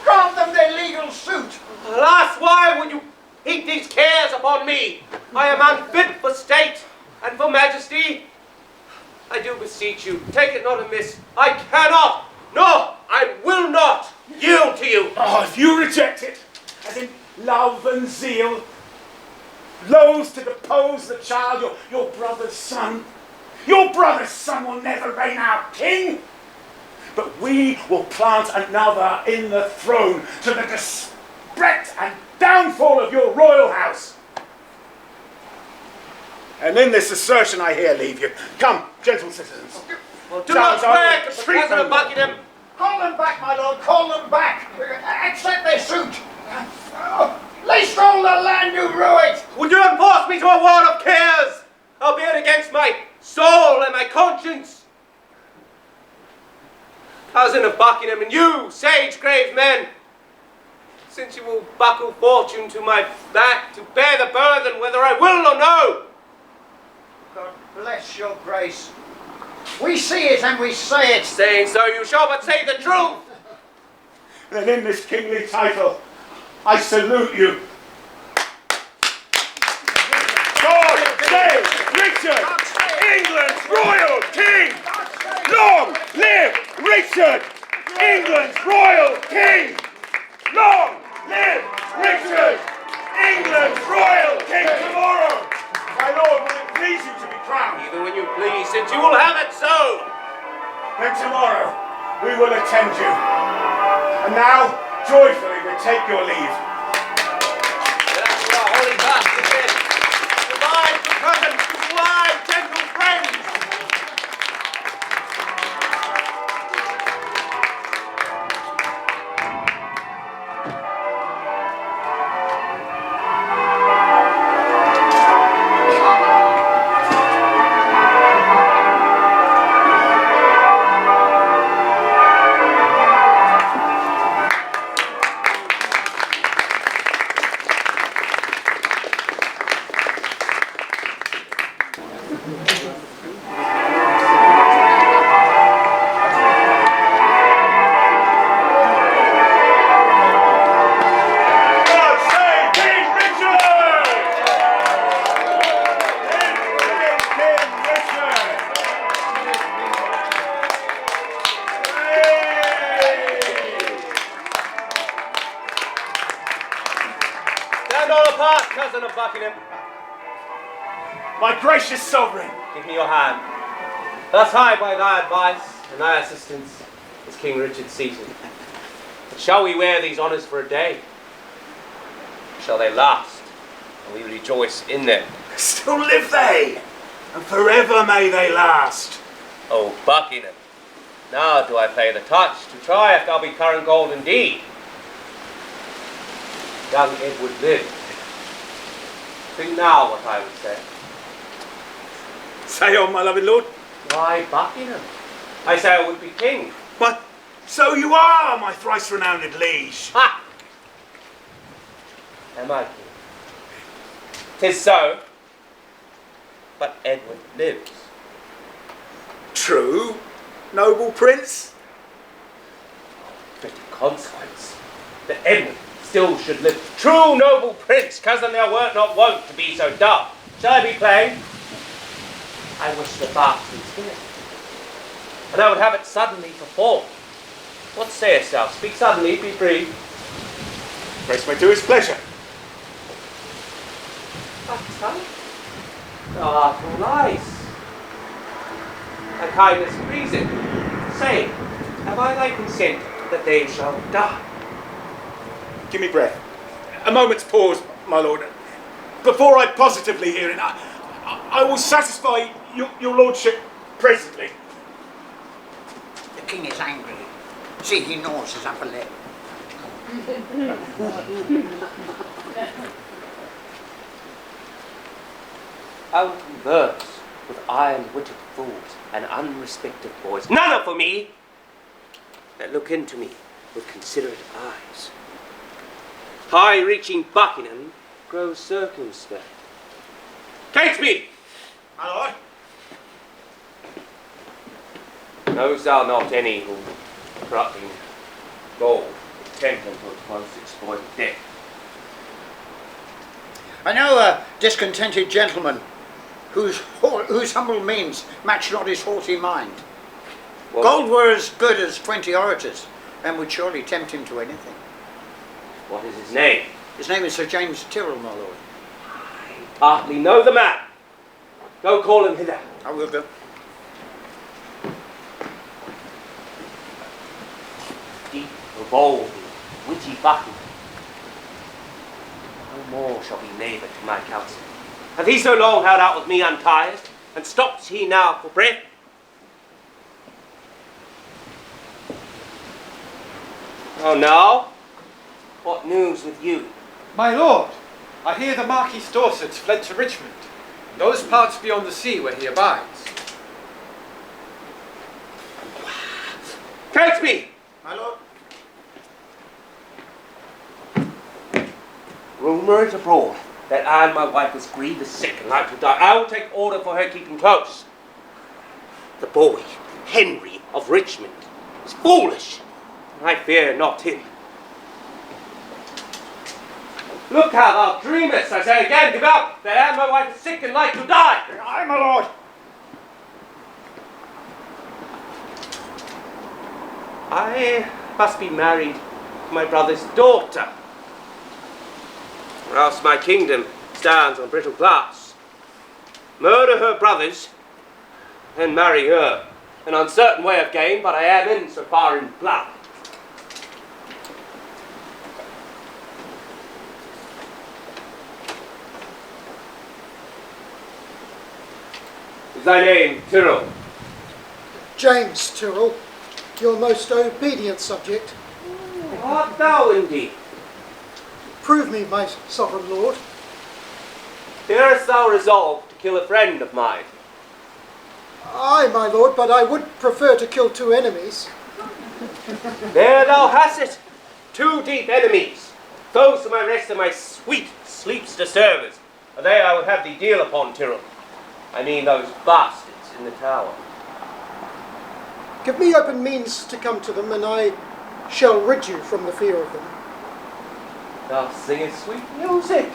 Grant them their legal suit. Alas, why would you heap these cares upon me? I am unfit for state and for majesty. I do beseech you, take it not amiss. I cannot, no, I will not yield to you. Oh, if you reject it, as in love and zeal, loath to depose the child, your brother's son, your brother's son will never reign our king. But we will plant another in the throne to the disrespect and downfall of your royal house. And in this assertion I here leave you. Come, gentle citizens. Well, do not swear to the cousin of Buckingham. Call them back, my lord, call them back. Accept their suit. Lest all the land do rue it. Would you enforce me to a ward of cares, albeit against my soul and my conscience? Cousin of Buckingham, and you, sage grave men, since you will buckle fortune to my back to bear the burthen whether I will or no. God bless your grace. We see it and we say it. Saying so, you shall but say the truth. Then in this kingly title, I salute you. God save Richard, England's royal king! Long live Richard, England's royal king! Long live Richard, England's royal king! Tomorrow, my lord, will it please you to be crowned? Even when you please, since you will have it so. Then tomorrow, we will attend you. And now, joyfully we take your leave. That's our holy bastard then. Goodbye, good cousin. Goodbye, gentle friends. Cousin of Buckingham. My gracious sovereign. Give me your hand. Thus high by thy advice and thy assistance is King Richard seated. But shall we wear these honours for a day? Shall they last, and we rejoice in them? Still live they, and forever may they last. Oh, Buckingham, now do I play the touch to try if thou be current gold indeed. Young Edward lived. Think now what I would say. Say on, my loving lord. Why, Buckingham, I say I would be king. But so you are, my thrice renowned liege. Ha! Am I king? 'Tis so, but Edward lives. True, noble prince. Pretty consequence that Edward still should live. True, noble prince, cousin, thou wert not wont to be so dull. Shall I be plain? I wish the bastards here, and I would have it suddenly performed. What sayest thou? Speak suddenly, be free. Grace may do his pleasure. But son, thou art all nice. Thy kindness pleaseth. Say, have I thy consent that they shall die. Give me breath. A moment's pause, my lord. Before I positively hear it, I will satisfy your lordship presently. The king is angry. See, he gnaws his upper lip. I will converse with iron-witted fools and unrespected boys. None are for me that look into me with considerate eyes. High-reaching Buckingham grows circumspect. Catesby! My lord? Knowest thou not any who, corrupting gold, tempt them to a close exploit of death? I know a discontented gentleman whose humble means match not his haughty mind. Well, Gold were as good as 20 orators, and would surely tempt him to anything. what is his name? His name is Sir James Tyrrell, my lord. I partly know the man. Go call him hither. I will go. Deep, bold, witty Buckingham. No more shall be neighbour to my counsel. Hath he so long held out with me untired, and stops he now for breath? Oh, now, what news with you? My lord, I hear the Marquis Dorset's fled to Richmond, and those parts beyond the sea where he abides. Catesby! My lord? Rumour is abroad that Anne, my wife, is grievous sick and like to die. I will take order for her keeping close. The boy, Henry of Richmond, is foolish, and I fear not him. Look how thou dreamest, I say again, give up, that Anne, my wife, is sick and like to die. Aye, my lord. I must be married to my brother's daughter, or else my kingdom stands on brittle glass. Murder her brothers, and marry her. An uncertain way of gain, but I am in so far in blood. Is thy name Tyrrell? James Tyrrell, your most obedient subject. Art thou indeed? Prove me, my sovereign lord. Darest thou resolve to kill a friend of mine? Aye, my lord, but I would prefer to kill two enemies. There thou hast it. Two deep enemies. Those to my rest and my sweet sleep's disturbers. They I would have thee deal upon, Tyrrell. I mean those bastards in the tower. Give me open means to come to them, and I shall rid you from the fear of them. Thou singest sweet music.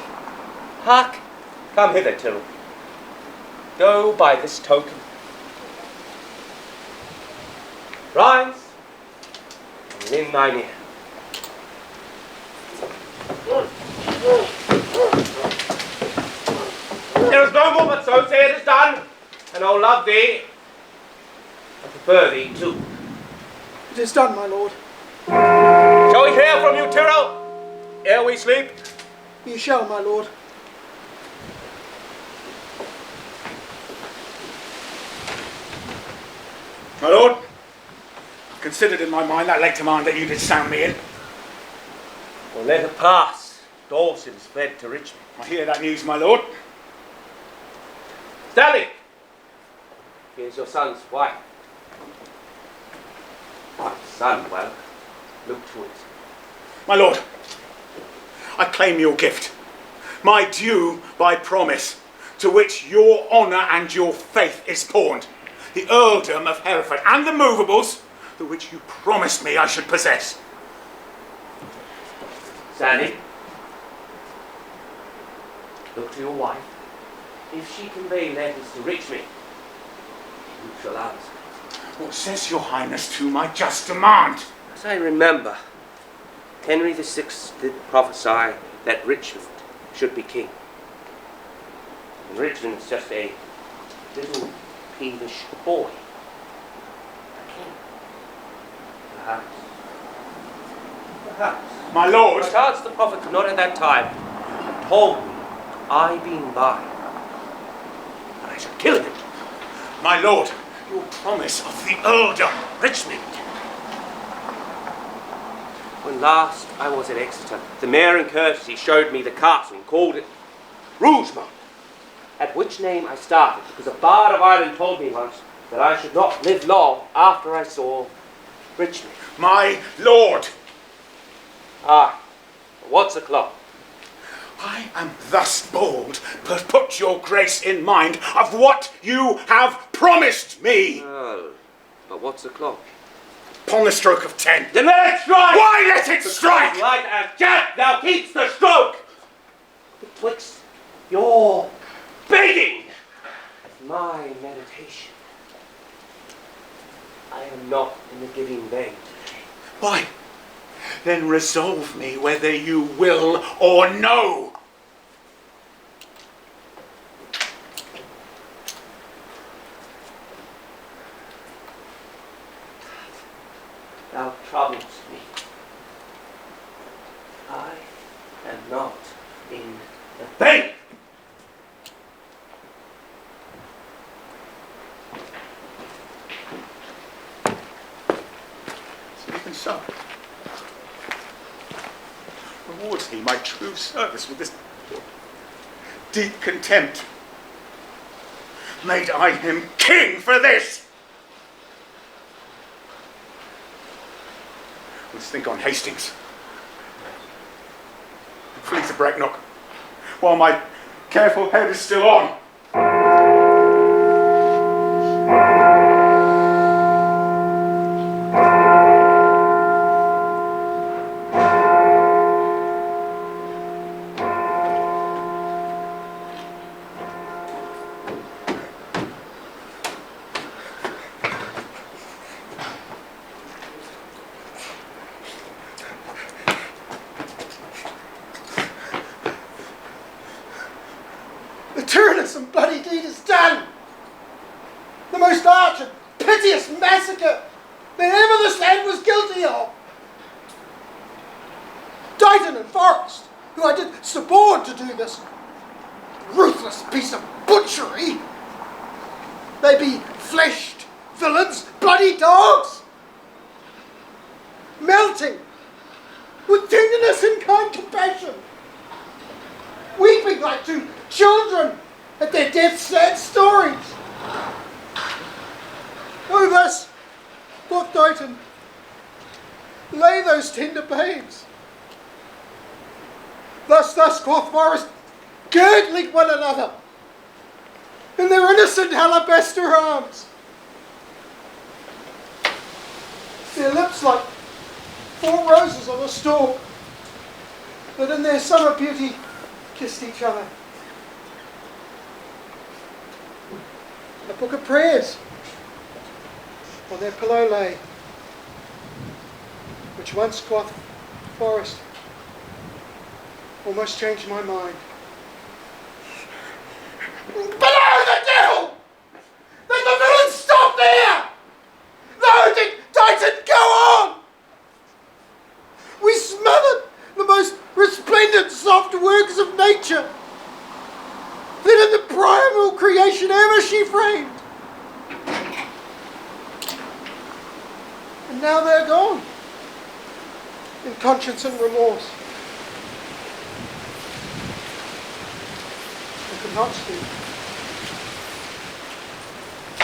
Hark, come hither, Tyrrell. Go by this token. Rise, and in thine ear. There is no more but so say it is done, and I'll love thee, and prefer thee too. It is done, my lord. Shall we hear from you, Tyrrell, ere we sleep? Ye shall, my lord. My lord, I've considered in my mind that late command that you did sound me in. Well, let it pass. Dorset is fled to Richmond. I hear that news, my lord. Stanley! Here's your son's wife. My son, well, look to it. My lord, I claim your gift, my due by promise, to which your honour and your faith is pawned. The earldom of Hereford and the movables, the which you promised me I should possess. Stanley, look to your wife. If she convey letters to Richmond, you shall answer. What says your highness to my just demand? As I remember, Henry VI did prophesy that Richmond should be king. And Richmond's just a little peevish boy. A king, perhaps. Perhaps. My lord. Perchance the prophet could not at that time have told me, I being by, that I should kill him. My lord, your promise of the earldom. Richmond. When last I was at Exeter, the mayor in courtesy showed me the castle and called it Rougemont, at which name I started, because a bard of Ireland told me once that I should not live long after I saw Richmond. My lord. Ah, what's o'clock? I am thus bold, but put your grace in mind of what you have promised me. Oh, but what's o'clock? Upon the stroke of 10. Then let it strike! Why let it strike? Light as Jack, thou keeps the stroke! Betwixt your begging and my meditation, I am not in the giving vein today. Why? Then resolve me whether you will or no. Thou troubles me. I am not in the vein. Even so, rewards he my true service with this deep contempt. Made I him king for this? Let's think on Hastings and flee to Brecknock while my careful head is still on. The tyrannous and bloody deed is done. The most arch and piteous massacre that ever this land was guilty of. Dighton and Forrest, who I did suborn to do this ruthless piece of butchery, they be fleshed villains, bloody dogs, melting with tenderness and kind compassion, weeping like two children at their death's sad stories. Oh, thus, quoth Dighton, lay those tender babes. Thus, quoth Forrest, girdling one another in their innocent alabaster arms. Their lips like 4 roses on a stalk that in their summer beauty kissed each other. A book of prayers on their pillow lay, which once, quoth Forrest, almost changed my mind. But oh, the devil! Let the villain stop there! No, Dighton, go on! We smothered the most resplendent soft works of nature that in the primal creation ever she framed. And now they're gone, in conscience and remorse. I could not speak,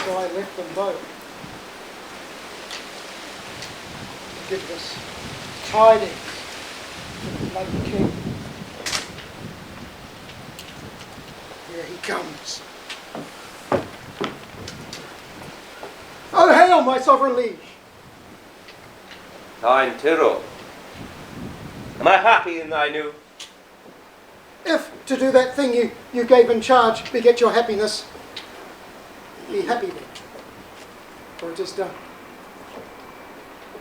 so I left them both to give this tidings to the bloody king. Here he comes. Oh, hail, my sovereign liege! Thine Tyrrell, am I happy in thy new? If to do that thing you gave in charge beget your happiness, be happy then, for it is done.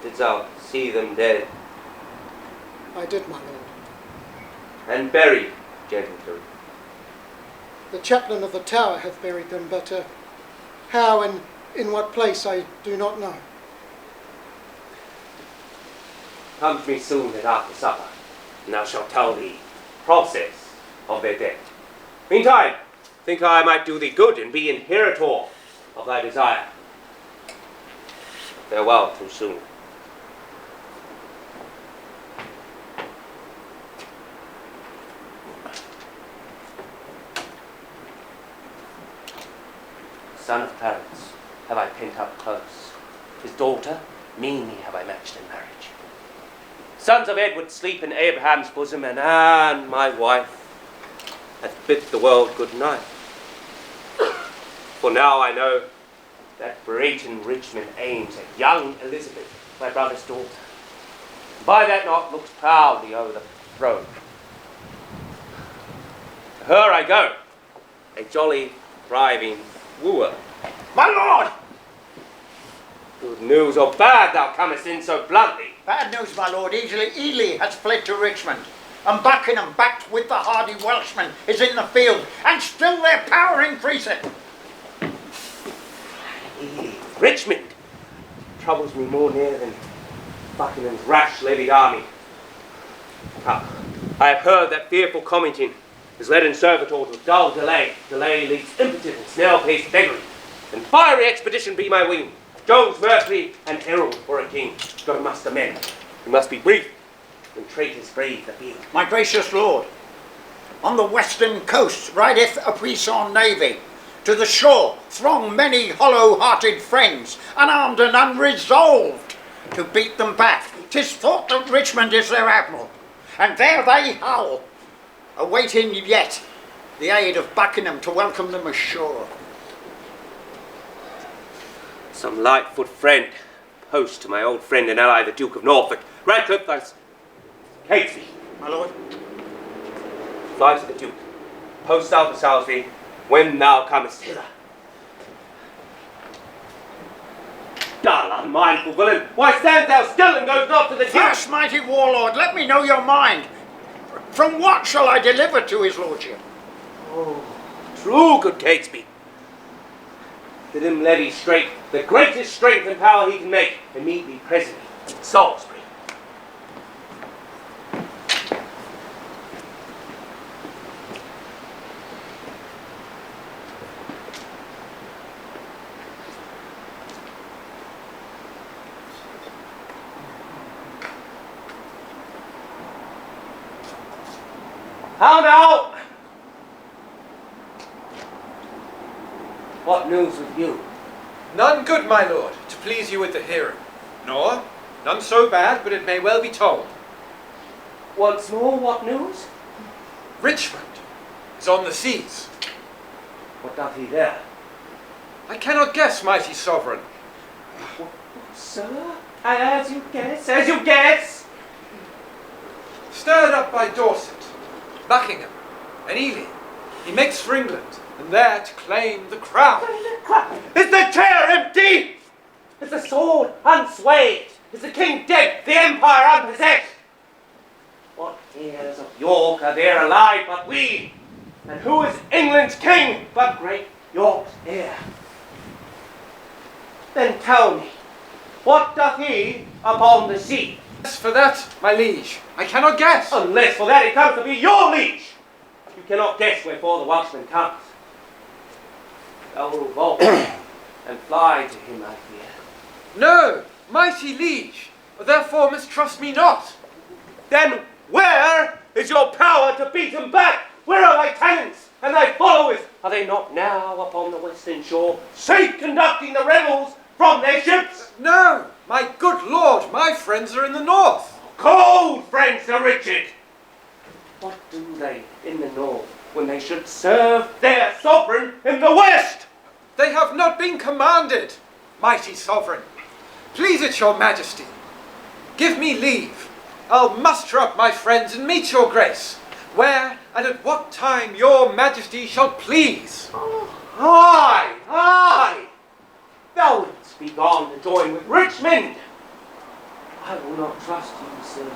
Didst thou see them dead I did, my lord. and buried, gentle Tyrrell? The chaplain of the tower hath buried them, but how and in what place I do not know. come to me soon and after supper, and thou shalt tell thee process of their death. Meantime, think I might do thee good and be inheritor of thy desire. Farewell too soon. Son of parents, have I pent up close. His daughter, meanly have I matched in marriage. Sons of Edward sleep in Abraham's bosom, and Anne, my wife, hath bid the world good night. For now I know that Brereton Richmond aims at young Elizabeth, my brother's daughter. By that knot looks proudly o'er the throne. To her I go, a jolly, thriving wooer. My lord! Good news or bad thou comest in so bluntly? Bad news, my lord. Ely has fled to Richmond, and Buckingham, backed with the hardy Welshmen, is in the field, and still their power increaseth. Ely, Richmond troubles me more near than Buckingham's rash levied army. I have heard that fearful commenting is led in servitor to dull delay. Delay leads impotent and snail-paced beggary. And fiery expedition be my wing. Jones, Mercury, and herald for a king. Go muster men. We must be brief when traitors brave the field. My gracious lord, on the western coast rideth a puissant navy. To the shore throng many hollow-hearted friends, unarmed and unresolved to beat them back. 'Tis thought that Richmond is their admiral, and there they howl, awaiting yet the aid of Buckingham to welcome them ashore. Some lightfoot friend, post to my old friend and ally, the Duke of Norfolk. Radcliffe, thus, Catesby. My lord? Fly to the Duke. Post thou to Salisbury when thou comest hither. Dull, unmindful villain, why stand thou still and goes not to the Duke? First, mighty warlord, let me know your mind. From what shall I deliver to his lordship? Oh, true, good Catesby. Bid him levy straight the greatest strength and power he can make, and meet me presently in Salisbury. How now? What news with you? None good, my lord, to please you with the hearing. Nor none so bad, but it may well be told. Once more, what news? Richmond is on the seas. What doth he there? I cannot guess, mighty sovereign. Sir, as you guess. Stirred up by Dorset, Buckingham, and Ely, he makes for England, and there to claim the crown. Is the chair empty? Is the sword unswayed? Is the king dead, the empire unpossessed? What heirs of York are there alive but we? And who is England's king but great York's heir? Then tell me, what doth he upon the sea? As for that, my liege, I cannot guess. Unless for that he comes to be your liege. You cannot guess wherefore the Welshman comes. Thou will vault and fly to him, I fear. No, mighty liege, therefore mistrust me not. Then where is your power to beat him back? Where are thy tenants and thy followers? Are they not now upon the western shore, safe conducting the rebels from their ships? No, my good lord, my friends are in the north. Cold friends, Sir Richard. What do they in the north when they should serve their sovereign in the west? They have not been commanded, mighty sovereign. Please it your majesty, give me leave. I'll muster up my friends and meet your grace, where and at what time your majesty shall please. Oh, aye. Thou wouldst be gone to join with Richmond. I will not trust you, sir.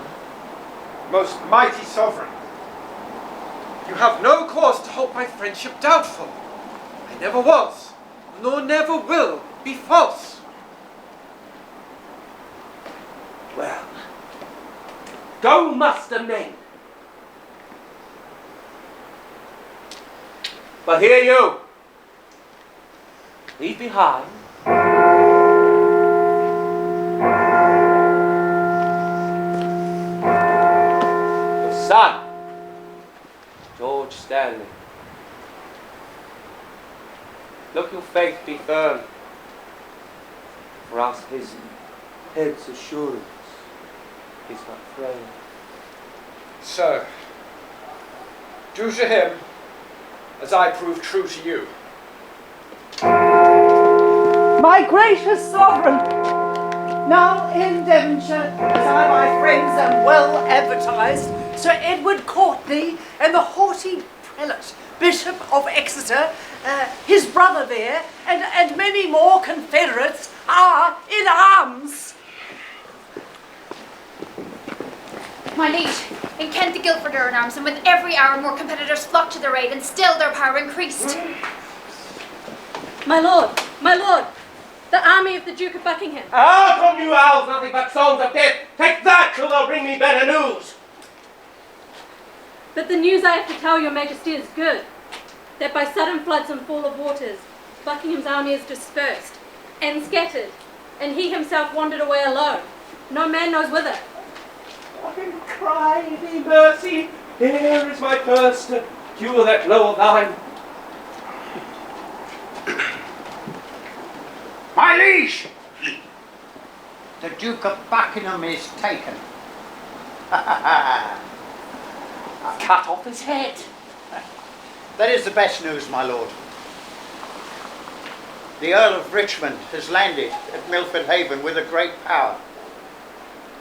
Most mighty sovereign, you have no cause to hold my friendship doubtful. I never was, nor never will be false. Well, Go muster men. But hear you, leave behind your son, George Stanley. Look your faith be firm, for us his head's assurance is but frail. So, do to him as I prove true to you. My gracious sovereign, now in Devonshire, as I, my friends, am well advertised, Sir Edward Courtney and the haughty prelate, Bishop of Exeter, his brother there, and many more confederates are in arms. My liege, in Kent the Guildford are in arms, and with every hour more competitors flock to their aid, and still their power increased. My lord, the army of the Duke of Buckingham. Out from you owls, nothing but songs of death. Take that till they'll bring me better news. But the news I have to tell your majesty is good, that by sudden floods and fall of waters, Buckingham's army is dispersed and scattered, and he himself wandered away alone. No man knows whither. I can cry thee mercy. Here is my purse to cure that blow of thine. My liege! The Duke of Buckingham is taken. I've cut off his head. That is the best news, my lord. The Earl of Richmond has landed at Milford Haven with a great power.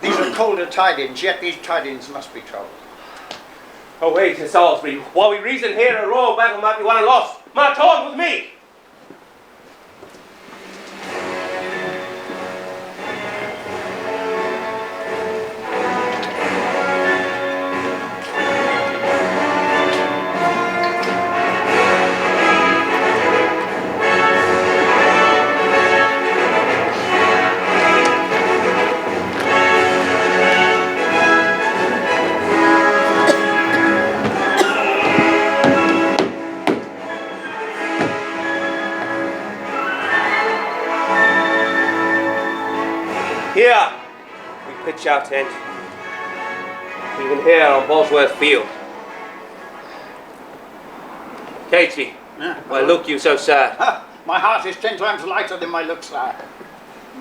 These are colder tidings, yet these tidings must be told. Away to Salisbury. While we reason here, a royal battle might be won and lost. March on with me. Here we pitch our tent, even here on Bosworth Field. Katie, why look you so sad? My heart is 10 times lighter than my looks are.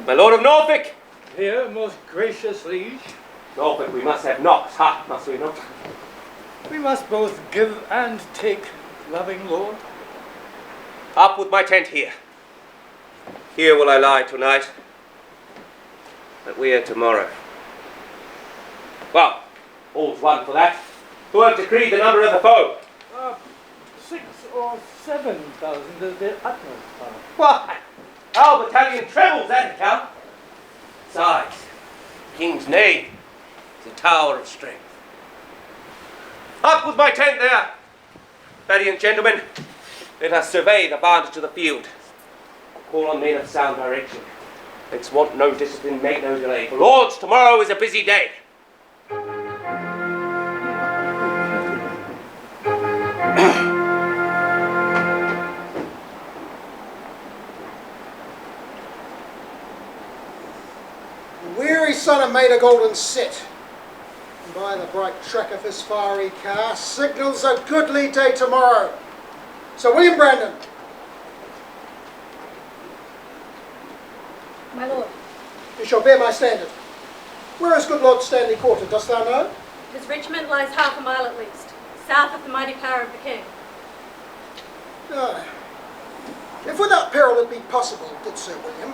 My Lord of Norfolk! Here, most gracious liege. Norfolk, we must have knocks, must we not? We must both give and take, loving lord. Up with my tent here. Here will I lie tonight. But we are tomorrow. Well, all's one for that. Who have decreed the number of the foe? 6 or 7,000 is their utmost power. Why, our battalion trebles that account. Besides, the King's name is a tower of strength. Up with my tent there! Valiant gentlemen, let us survey the advantage of the field. Call on men of sound direction. Let's want no discipline, make no delay. For lords, tomorrow is a busy day. The weary son of made a golden set, and by the bright track of his fiery car signals a goodly day tomorrow. Sir William Brandon. My lord, You shall bear my standard. Where is good Lord Stanley quartered, dost thou know? his regiment lies half a mile at least, south of the mighty power of the king. Aye. If without peril it be possible, good Sir William,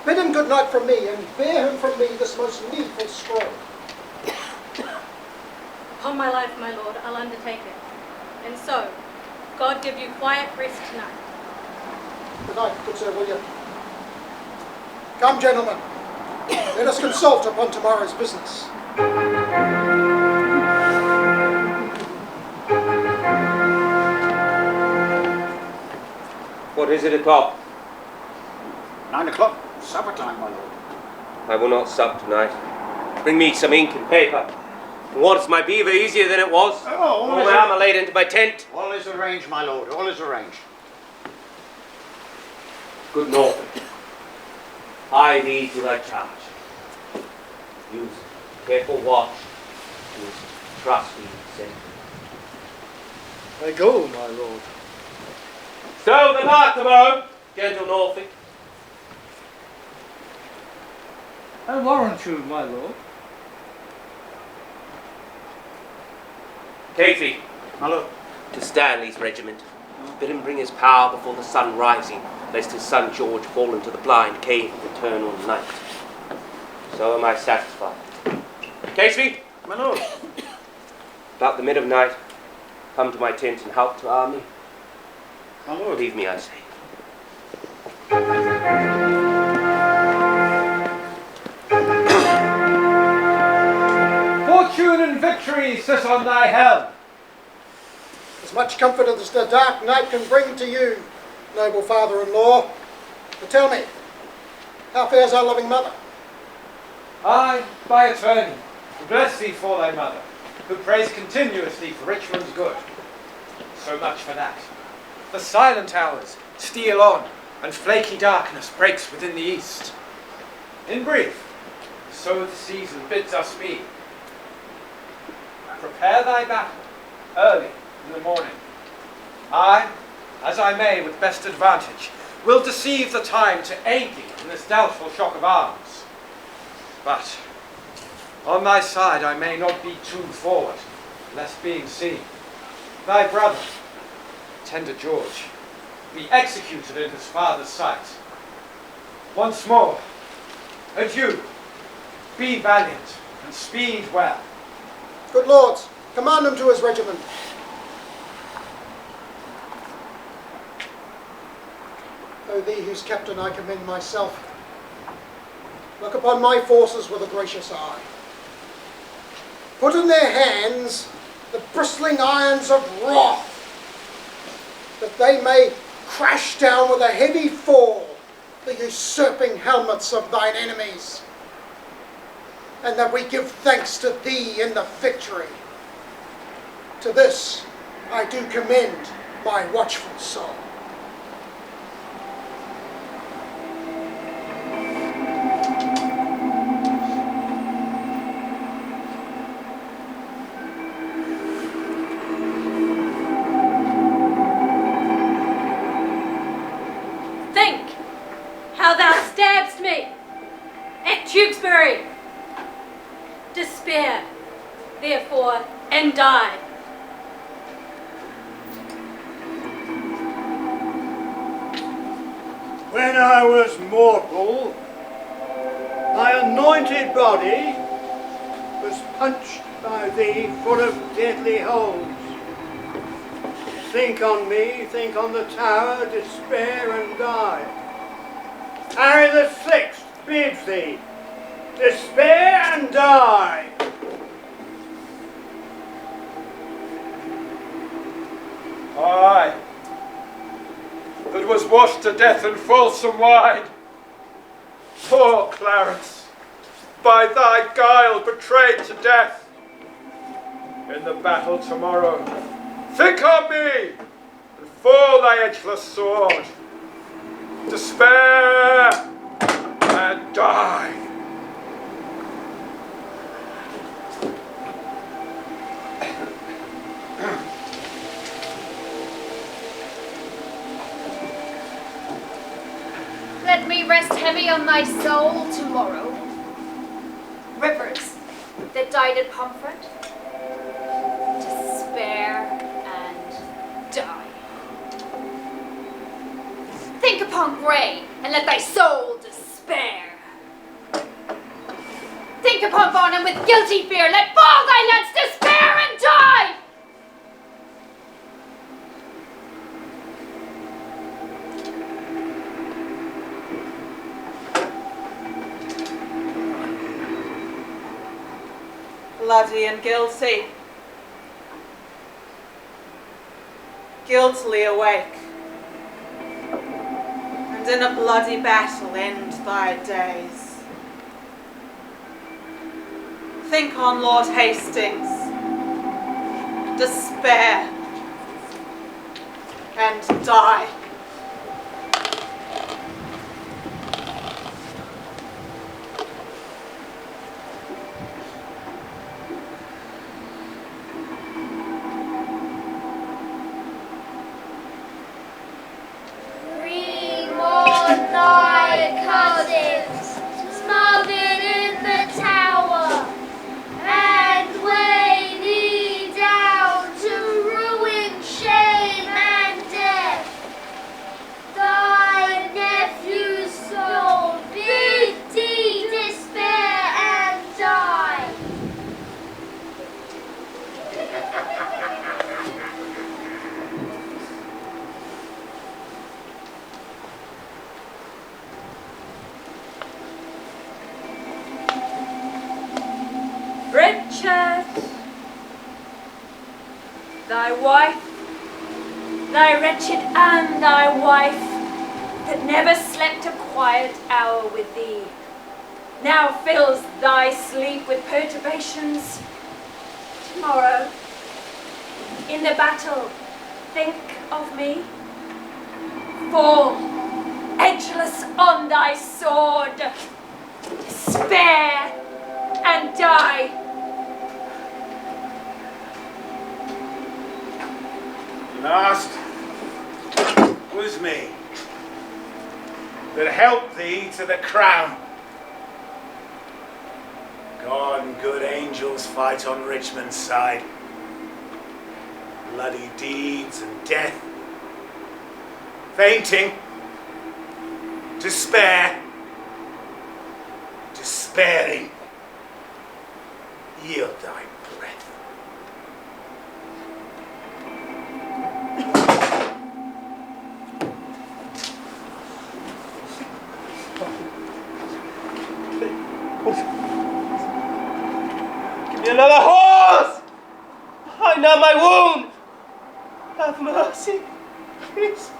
bid him good night from me, and bear him from me this most needful scroll. Upon my life, my lord, I'll undertake it. And so, God give you quiet rest tonight. Good night, good Sir William. Come, gentlemen, let us consult upon tomorrow's business. What is it o'clock? 9 o'clock, supper time, my lord. I will not sup tonight. Bring me some ink and paper. Was my beaver easier than it was? all All is my armour laid into my tent. All is arranged, my lord, all is arranged. Good Norfolk, I thee to thy charge. Use careful watch, use trusty scent. I go, my lord. So the mark tomorrow, gentle Norfolk. I warrant you, my lord. Casey, My lord. to Stanley's regiment. Bid him bring his power before the sun rising, lest his son George fall into the blind cave of eternal night. So am I satisfied. Casey, My lord. about the mid of night, come to my tent and help to arm me. My lord. Leave me, I say. Fortune and victory sit on thy helm. As much comfort as the dark night can bring to you, noble father-in-law. But tell me, how fares our loving mother? I, by attorney, bless thee for thy mother, who prays continuously for Richmond's good. So much for that. The silent hours steal on, and flaky darkness breaks within the east. In brief, so the season bids us be. Prepare thy battle early in the morning. I, as I may with best advantage, will deceive the time to aid thee in this doubtful shock of arms. But on thy side I may not be too forward, lest being seen. Thy brother, tender George, be executed in his father's sight. Once more, adieu, be valiant, and speed well. Good lords, command him to his regiment. O thee whose captain I commend myself, look upon my forces with a gracious eye. Put in their hands the bristling irons of wrath, that they may crash down with a heavy fall the usurping helmets of thine enemies, and that we give thanks to thee in the victory. To this I do commend my watchful soul. Think how thou stabbedst me at Tewkesbury. Despair, therefore, and die. When I was mortal, my anointed body was punched by thee full of deadly holes. Think on me, think on the tower, despair and die. Harry the Sixth bids thee, despair and die. I, that was washed to death in fulsome wine. Poor Clarence, by thy guile betrayed to death. In the battle tomorrow, think on me, and fall thy edgeless sword. Despair and die. Let me rest heavy on thy soul tomorrow. Rivers that died at Pomfret, despair and die. Think upon Grey, and let thy soul despair. Think upon Barnum with guilty fear, let fall thy lance, despair and die! Bloody and guilty, guiltily awake, and in a bloody battle end thy days. Think on Lord Hastings. Despair. And die. Bring on thy cousins, smothered in the tower, and weigh thee down to ruin, shame, and death. Thy nephew's soul bid thee despair and die. Richard, thy wife, thy wretched Anne, thy wife, that never slept a quiet hour with thee, now fills thy sleep with perturbations. Tomorrow, in the battle, think of me. Fall, edgeless on thy sword, despair and die. Last was me that helped thee to the crown. God and good angels fight on Richmond's side. Bloody deeds and death. Fainting. Despair. Despairing. Yield thy breath. Give me another horse! I know my wound! Have mercy, Jesus.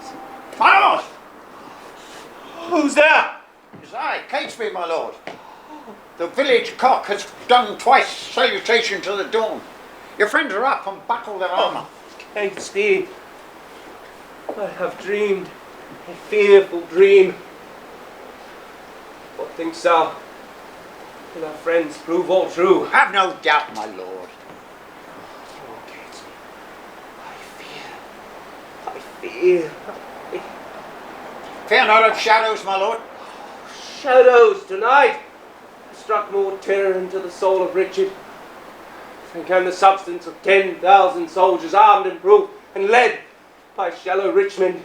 Vamos! Who's there? It's I, Catesby, my lord. The village cock has done twice salutation to the dawn. Your friends are up and buckle their armour. Catesby, I have dreamed a fearful dream. What thinkst thou? Will our friends prove all true? Have no doubt, my lord. Oh, Catesby, I fear. Fear not of shadows, my lord. Shadows tonight struck more terror into the soul of Richard than can the substance of 10,000 soldiers armed and proof and led by shallow Richmond.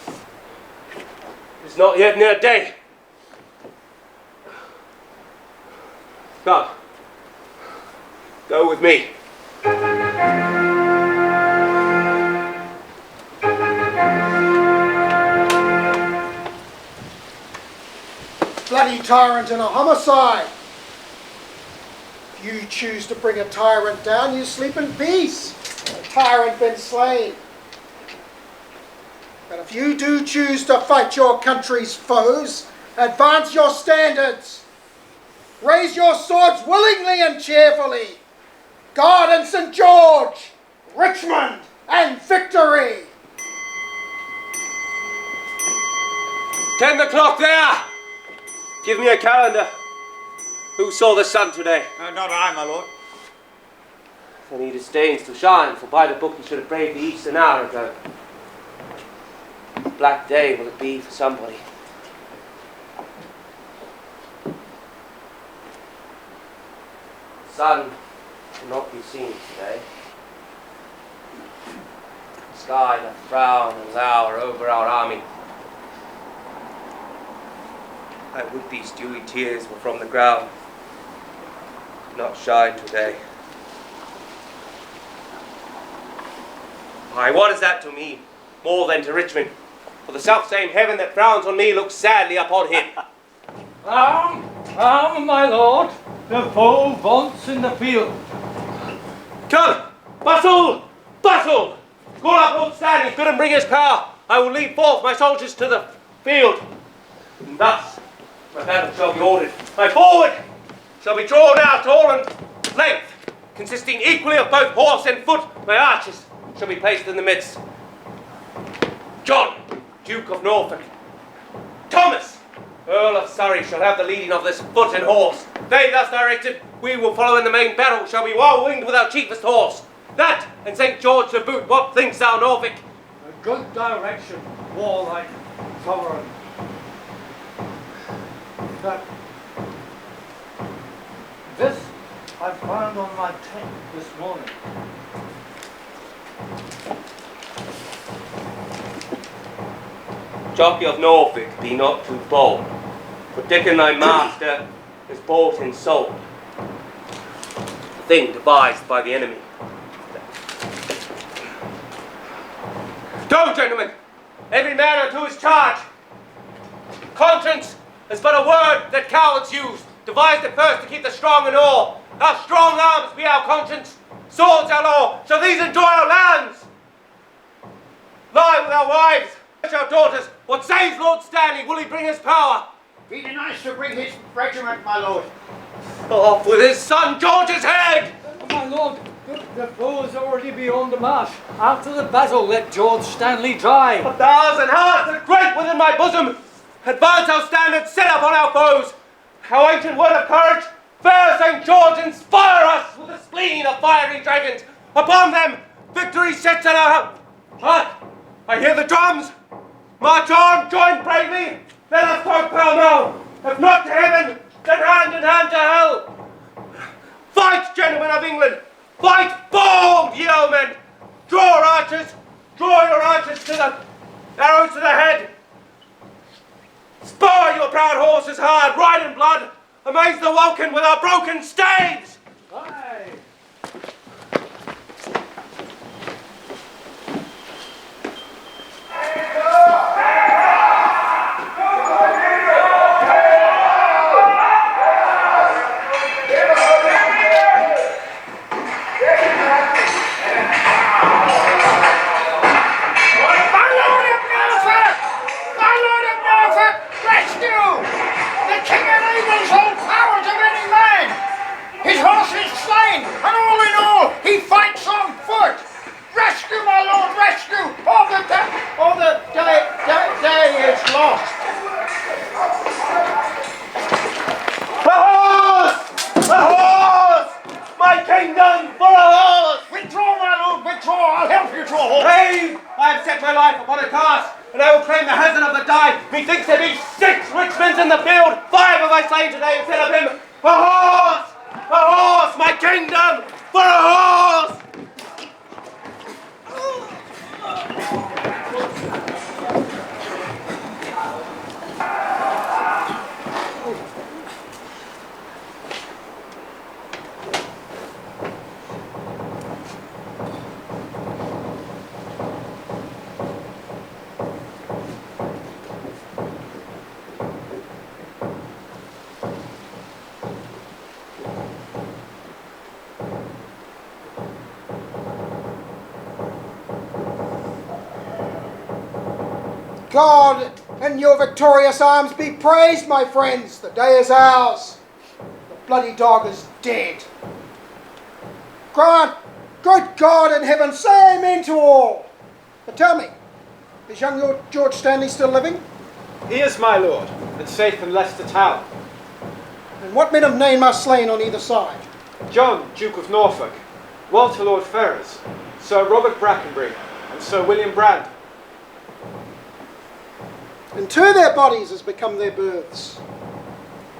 It is not yet near day. Come, go with me. Bloody tyrant and a homicide. If you choose to bring a tyrant down, you sleep in peace. A tyrant been slain. But if you do choose to fight your country's foes, advance your standards. Raise your swords willingly and cheerfully. God and St. George, Richmond and victory. 10 o'clock there! Give me a calendar. Who saw the sun today? Not I, my lord. And he disdains to shine, for by the book he should have braved the east an hour ago. A black day will it be for somebody. The sun will not be seen today. The sky doth frown and lower over our army. I would these dewy tears were from the ground, did not shine today. Why, what is that to me, more than to Richmond? For the self-same heaven that frowns on me looks sadly upon him. My lord, the foe vaunts in the field. Come, bustle, bustle! Call up Lord Stanley, bid him bring his power. I will lead forth my soldiers to the field. And thus, My battle shall be ordered. My forward shall be drawn out all in length, consisting equally of both horse and foot. My archers shall be placed in the midst. John, Duke of Norfolk. Thomas, Earl of Surrey, shall have the leading of this foot and horse. They thus directed, we will follow in the main battle, shall be well winged with our chiefest horse. That, and St. George to boot, what thinkst thou, Norfolk? A good direction, warlike sovereign. But this I found on my tent this morning. Jockey of Norfolk, be not too bold, for Dickon thy master is bought and sold. A thing devised by the enemy. Go, gentlemen, every man unto his charge. Conscience is but a word that cowards use, devised at first to keep the strong in awe. Our strong arms be our conscience, swords our law, shall these enjoy our lands? Lie with our wives, our daughters, what says Lord Stanley, will he bring his power? He denies to bring his regiment, my lord. Off with his son George's head! My lord, the foe is already beyond the marsh. After the battle, let George Stanley drive. 1,000 hearts that great within my bosom. Advance our standard, set up on our foes. Our ancient word of courage, fair St. George, inspire us with the spleen of fiery dragons. Upon them, victory sets in our... Hark! I hear the drums. March on, join bravely. Let us fight pell-mell. If not to heaven, then hand in hand to hell. Fight, gentlemen of England. Fight bold, ye old men. Draw your archers to the arrows to the head. Spur your proud horses hard, ride in blood. Amaze the welkin with our broken staves. Aye. Methinks there be 6 Richmonds in the field, 5 have I slain today instead of him. A horse! A horse, my kingdom, for a horse! God and your victorious arms be praised, my friends. The day is ours. The bloody dog is dead. Grant, good God in heaven, say amen to all. But tell me, is young Lord George Stanley still living? He is, my lord, and safe in Leicester Tower. And what men of name are slain on either side? John, Duke of Norfolk, Walter Lord Ferrers, Sir Robert Brackenbury, and Sir William Brand. And to their bodies has become their births.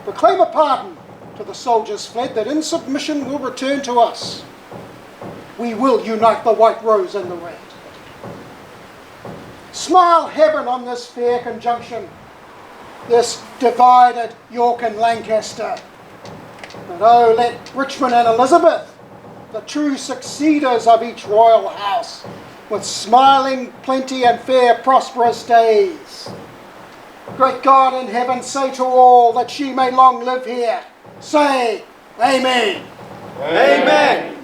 Proclaim a pardon to the soldiers fled, that in submission will return to us. We will unite the white rose and the red. Smile heaven on this fair conjunction, this divided York and Lancaster. But oh, let Richmond and Elizabeth, the true succeeders of each royal house, with smiling plenty and fair prosperous days. Great God in heaven, say to all that she may long live here. Say, Amen. Amen.